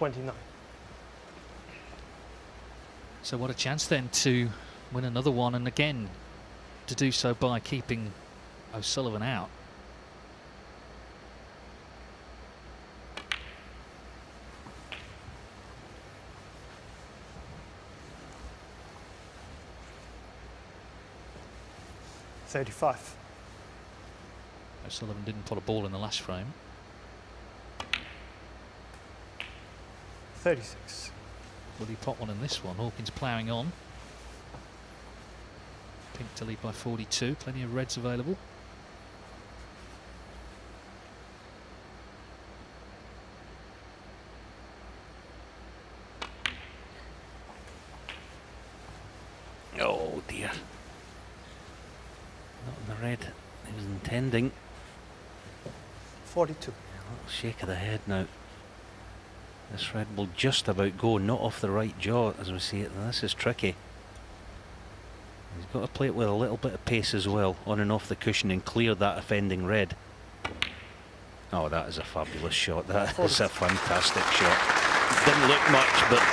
$29. So what a chance then to win another one, and again to do so by keeping O'Sullivan out. $35. O'Sullivan didn't put a ball in the last frame. 36. Will he pot one in this one? Hawkins ploughing on. Pink to lead by 42. Plenty of reds available. Oh dear. Not in the red. He was intending. 42. A little shake of the head now. This red will just about go, not off the right jaw as we see it. And this is tricky. He's got to play it with a little bit of pace as well, on and off the cushion, and clear that offending red. Oh, that is a fabulous shot. That is a fantastic shot. It didn't look much, but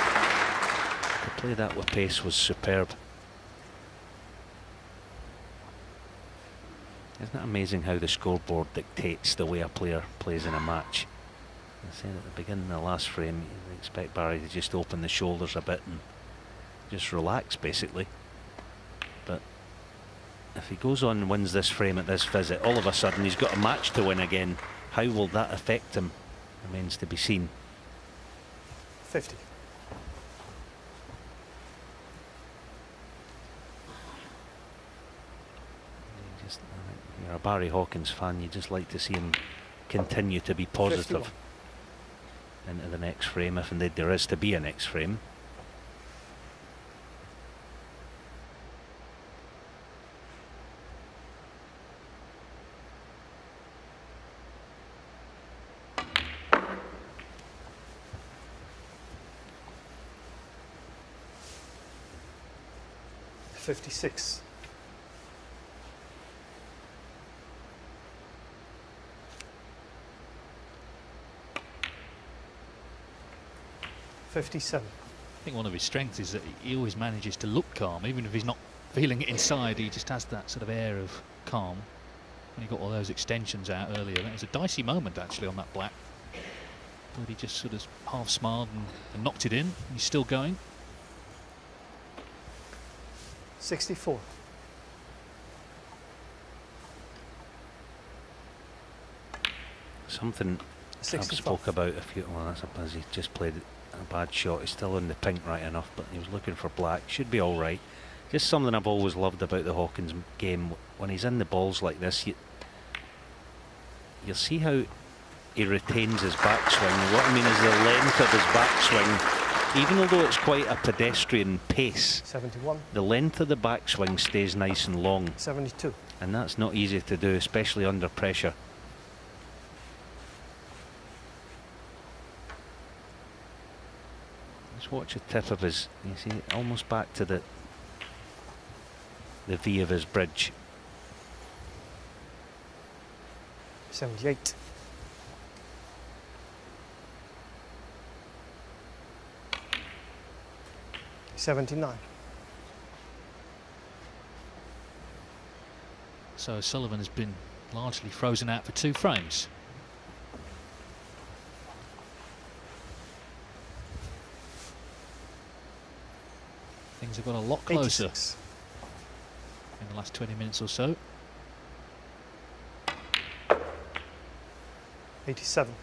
to play that with pace was superb. Isn't it amazing how the scoreboard dictates the way a player plays in a match? I said at the beginning of the last frame, you expect Barry to just open the shoulders a bit and just relax, basically. But if he goes on and wins this frame at this visit, all of a sudden he's got a match to win again. How will that affect him? Remains to be seen. 50. You're a Barry Hawkins fan, you just like to see him continue to be positive 51. into the next frame, if indeed there is to be a next frame. $56. $57. I think one of his strengths is that he always manages to look calm, even if he's not feeling it inside. He just has that sort of air of calm. When he got all those extensions out earlier, that was a dicey moment actually on that black. But he just sort of half smiled and knocked it in. And he's still going. 64. Something 65. I've spoke about a few. Well, that's as he just played a bad shot. He's still in the pink right enough, but he was looking for black. Should be all right. Just something I've always loved about the Hawkins game. When he's in the balls like this, you'll see how he retains his backswing. What I mean is the length of his backswing, even although it's quite a pedestrian pace, 71. the length of the backswing stays nice and long. 72. And that's not easy to do, especially under pressure. Just watch the tip of his, you see, almost back to the V of his bridge. 78. $79. So Sullivan has been largely frozen out for 2 frames. Things have got a lot closer 86. in the last 20 minutes or so. 87.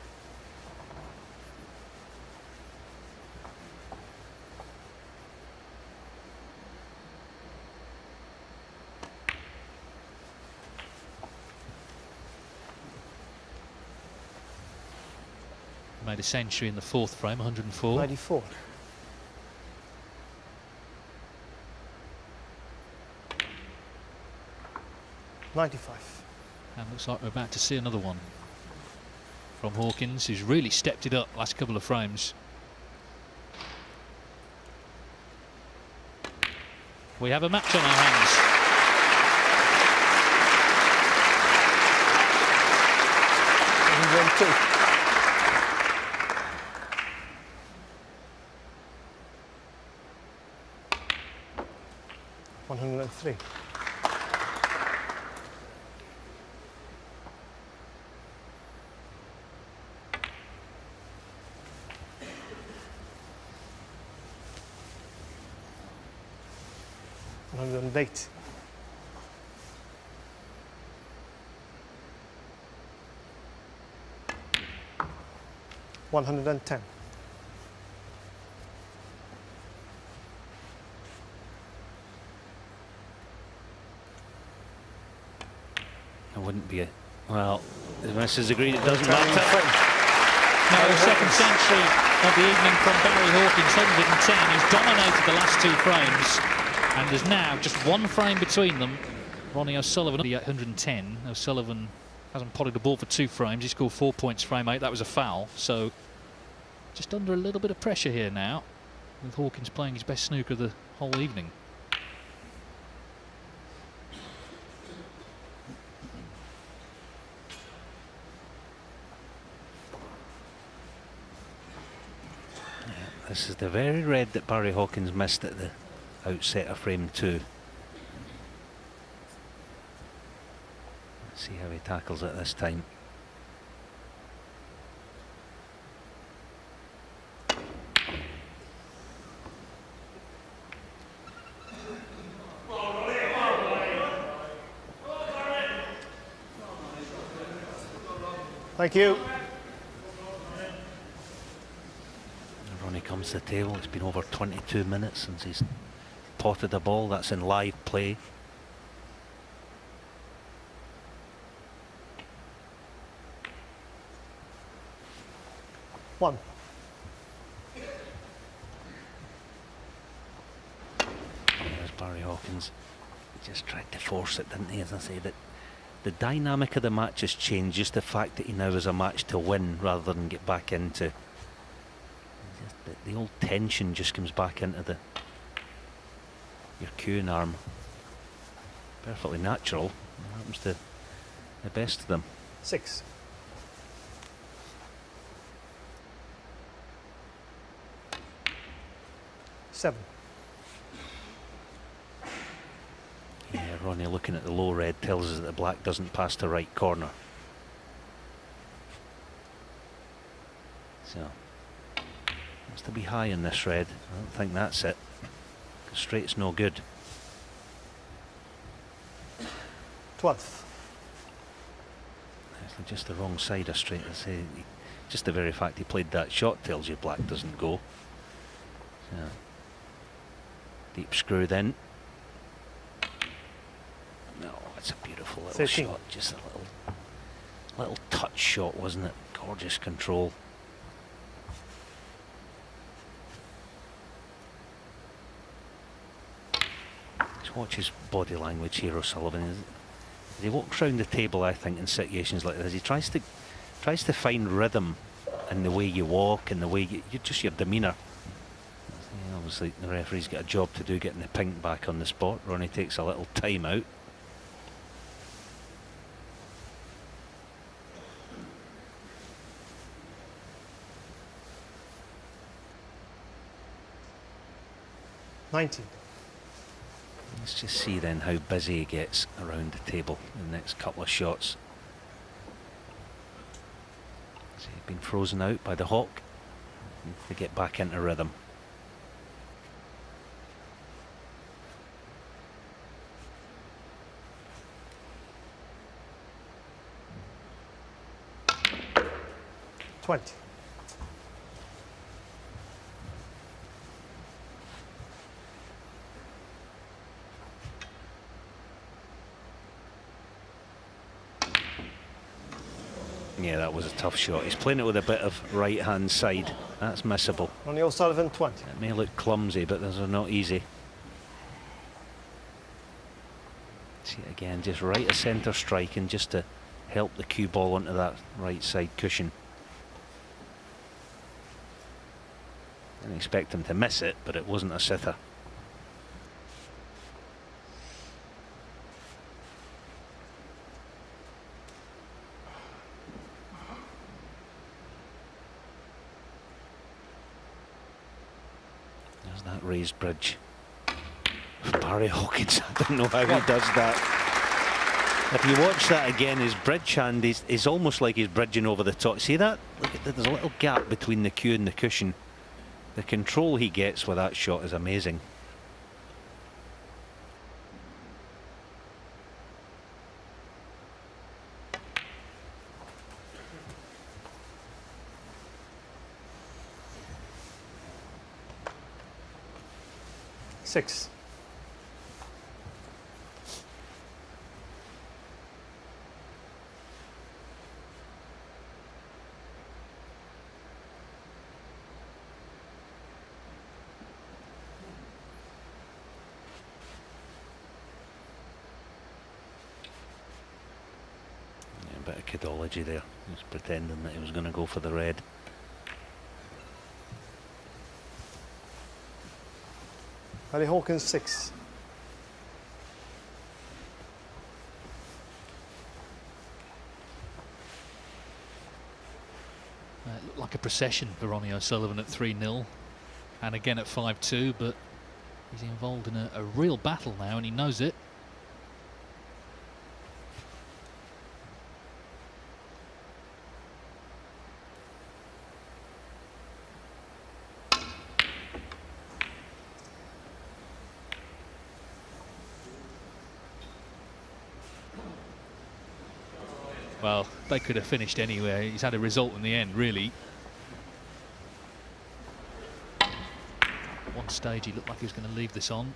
Made a century in the 4th frame, 104. 94. $95. And looks like we're about to see another one from Hawkins, who's really stepped it up last couple of frames. We have a match on our hands. $103. $108. $110. It wouldn't be a... Well, the missus agreed it doesn't matter. No, second century of the evening from Barry Hawkins, 110. He's dominated the last 2 frames. And there's now just 1 frame between them. Ronnie O'Sullivan, the 110. O'Sullivan hasn't potted the ball for 2 frames. He scored 4 points frame 8. That was a foul. So just under a little bit of pressure here now, with Hawkins playing his best snooker the whole evening. This is the very red that Barry Hawkins missed at the outset of frame 2. Let's see how he tackles it this time. Thank you. Ronnie comes to the table. It's been over 22 minutes since he's potted the ball. That's in live play. One. There's Barry Hawkins. He just tried to force it, didn't he? As I say, that the dynamic of the match has changed. Just the fact that he now has a match to win rather than get back into. The old tension just comes back into your cueing arm. Perfectly natural. It happens to the best of them. 6. $7. Yeah, Ronnie looking at the low red tells us that the black doesn't pass the right corner. So has to be high in this red. I don't think that's it. Straight's no good. 12. It's just the wrong side of straight. I say, just the very fact he played that shot tells you black doesn't go. So, deep screw then. No, it's a beautiful little 13. shot. Just a little touch shot, wasn't it? Gorgeous control. Watch his body language here, O'Sullivan. As he walks round the table, I think, in situations like this, he tries to find rhythm in the way you walk and the way you just your demeanour. Obviously, the referee's got a job to do getting the pink back on the spot. Ronnie takes a little time out. $90. Let's just see then how busy he gets around the table in the next couple of shots. been frozen out by the Hawk. To get back into rhythm. Yeah, that was a tough shot. He's playing it with a bit of right-hand side. That's missable. Ronnie O'Sullivan, 20. It may look clumsy, but those are not easy. See it again, just right of centre strike, and just to help the cue ball onto that right side cushion. Didn't expect him to miss it, but it wasn't a sitter. There's that raised bridge. Barry Hawkins, I don't know how he does that. If you watch that again, his bridge hand is almost like he's bridging over the top. See that? Look at that, there's a little gap between the cue and the cushion. The control he gets with that shot is amazing. Six. A bit of kidology there. He was pretending that he was going to go for the red. Barry Hawkins, 6. It looked like a procession for Ronnie O'Sullivan at 3-0 and again at 5-2, but he's involved in a real battle now and he knows it. Well, they could have finished anywhere. He's had a result in the end, really. One stage he looked like he was going to leave this on.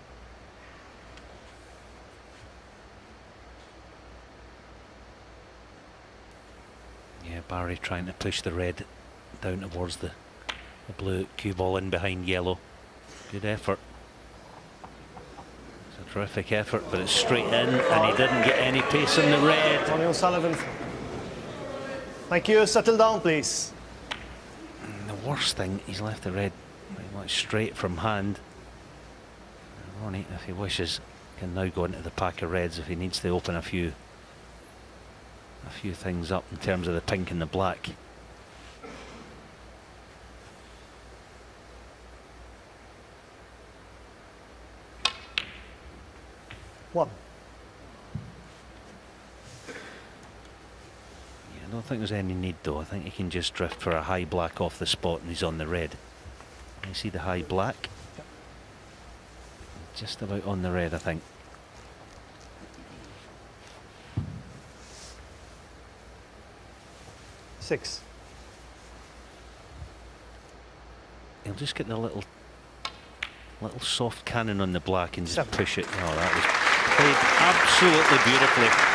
Yeah, Barry trying to push the red down towards the blue cue ball in behind yellow. Good effort. It's a terrific effort, but it's straight in, and he didn't get any pace on the red. Ronnie O'Sullivan. Thank you. Settle down, please. And the worst thing, he's left the red pretty much straight from hand. Ronnie, if he wishes, can now go into the pack of reds if he needs to open a few things up in terms of the pink and the black. One. I don't think there's any need though. I think he can just drift for a high black off the spot and he's on the red. You see the high black? Yep. Just about on the red, I think. Six. He'll just get the little soft cannon on the black and just push it. Oh, that was played absolutely beautifully.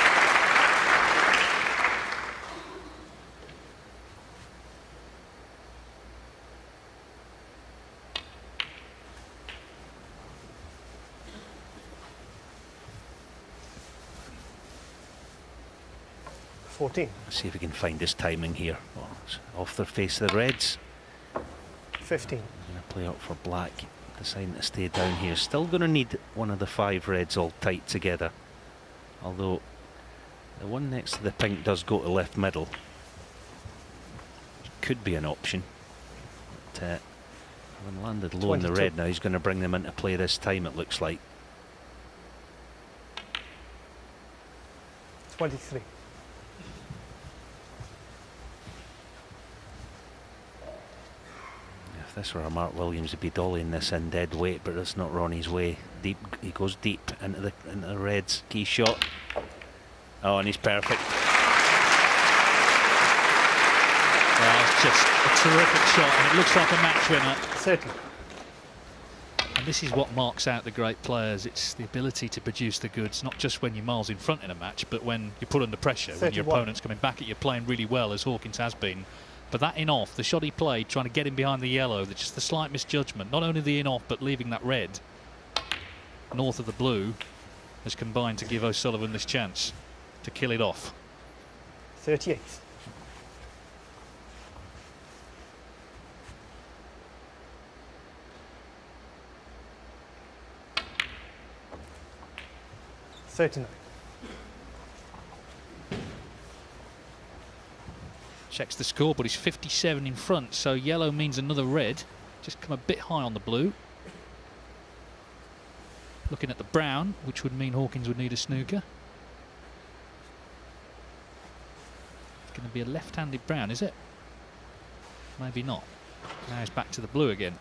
Let's see if we can find his timing here. Oh, it's off their face, the reds. 15. Going to play up for black, deciding to stay down here. Still going to need one of the 5 reds all tight together. Although the one next to the pink does go to left middle. Could be an option. But when landed low 22. on the red now, he's going to bring them into play this time, it looks like. 23. If this were a Mark Williams, he'd be dollying this in dead weight, but that's not Ronnie's way. Deep, he goes deep into the reds. Key shot. Oh, and he's perfect. Well, it's just a terrific shot, and it looks like a match winner. 30. And this is what marks out the great players. It's the ability to produce the goods, not just when you're miles in front in a match, but when you're put under pressure, 31. when your opponent's coming back at you playing really well, as Hawkins has been. But that in-off, the shot he played, trying to get him behind the yellow, just the slight misjudgment, not only the in-off, but leaving that red north of the blue, has combined to give O'Sullivan this chance to kill it off. 38. $39. Checks the score, but he's 57 in front, so yellow means another red. Just come a bit high on the blue. Looking at the brown, which would mean Hawkins would need a snooker. It's going to be a left-handed brown, is it? Maybe not. Now he's back to the blue again.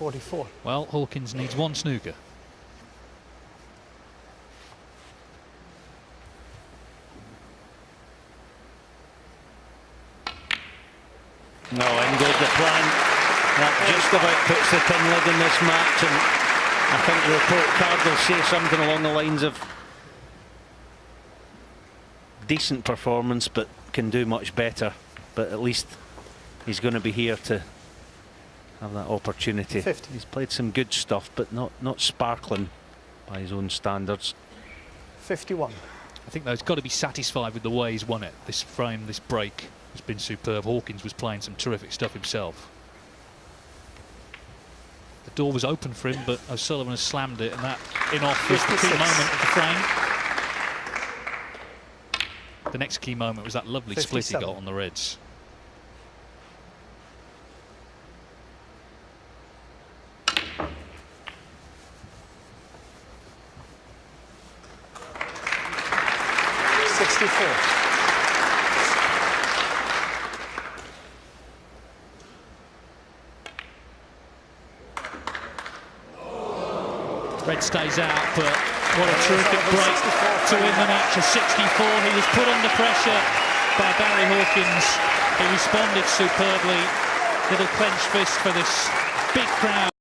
$44. Well, Hawkins needs one snooker. No, in goes the plan. That just about puts the tin lid in this match, and I think the report card will say something along the lines of decent performance, but can do much better. But at least he's going to be here to have that opportunity. 50. He's played some good stuff, but not sparkling by his own standards. 51. I think though he's got to be satisfied with the way he's won it. This frame, this break has been superb. Hawkins was playing some terrific stuff himself. The door was open for him, but O'Sullivan has slammed it, and that in-off was the key moment of the frame. The next key moment was that lovely 57. split he got on the reds. Red stays out, but what a terrific break to win the match. A 64. He was put under pressure by Barry Hawkins. He responded superbly. Little clenched fist for this big crowd.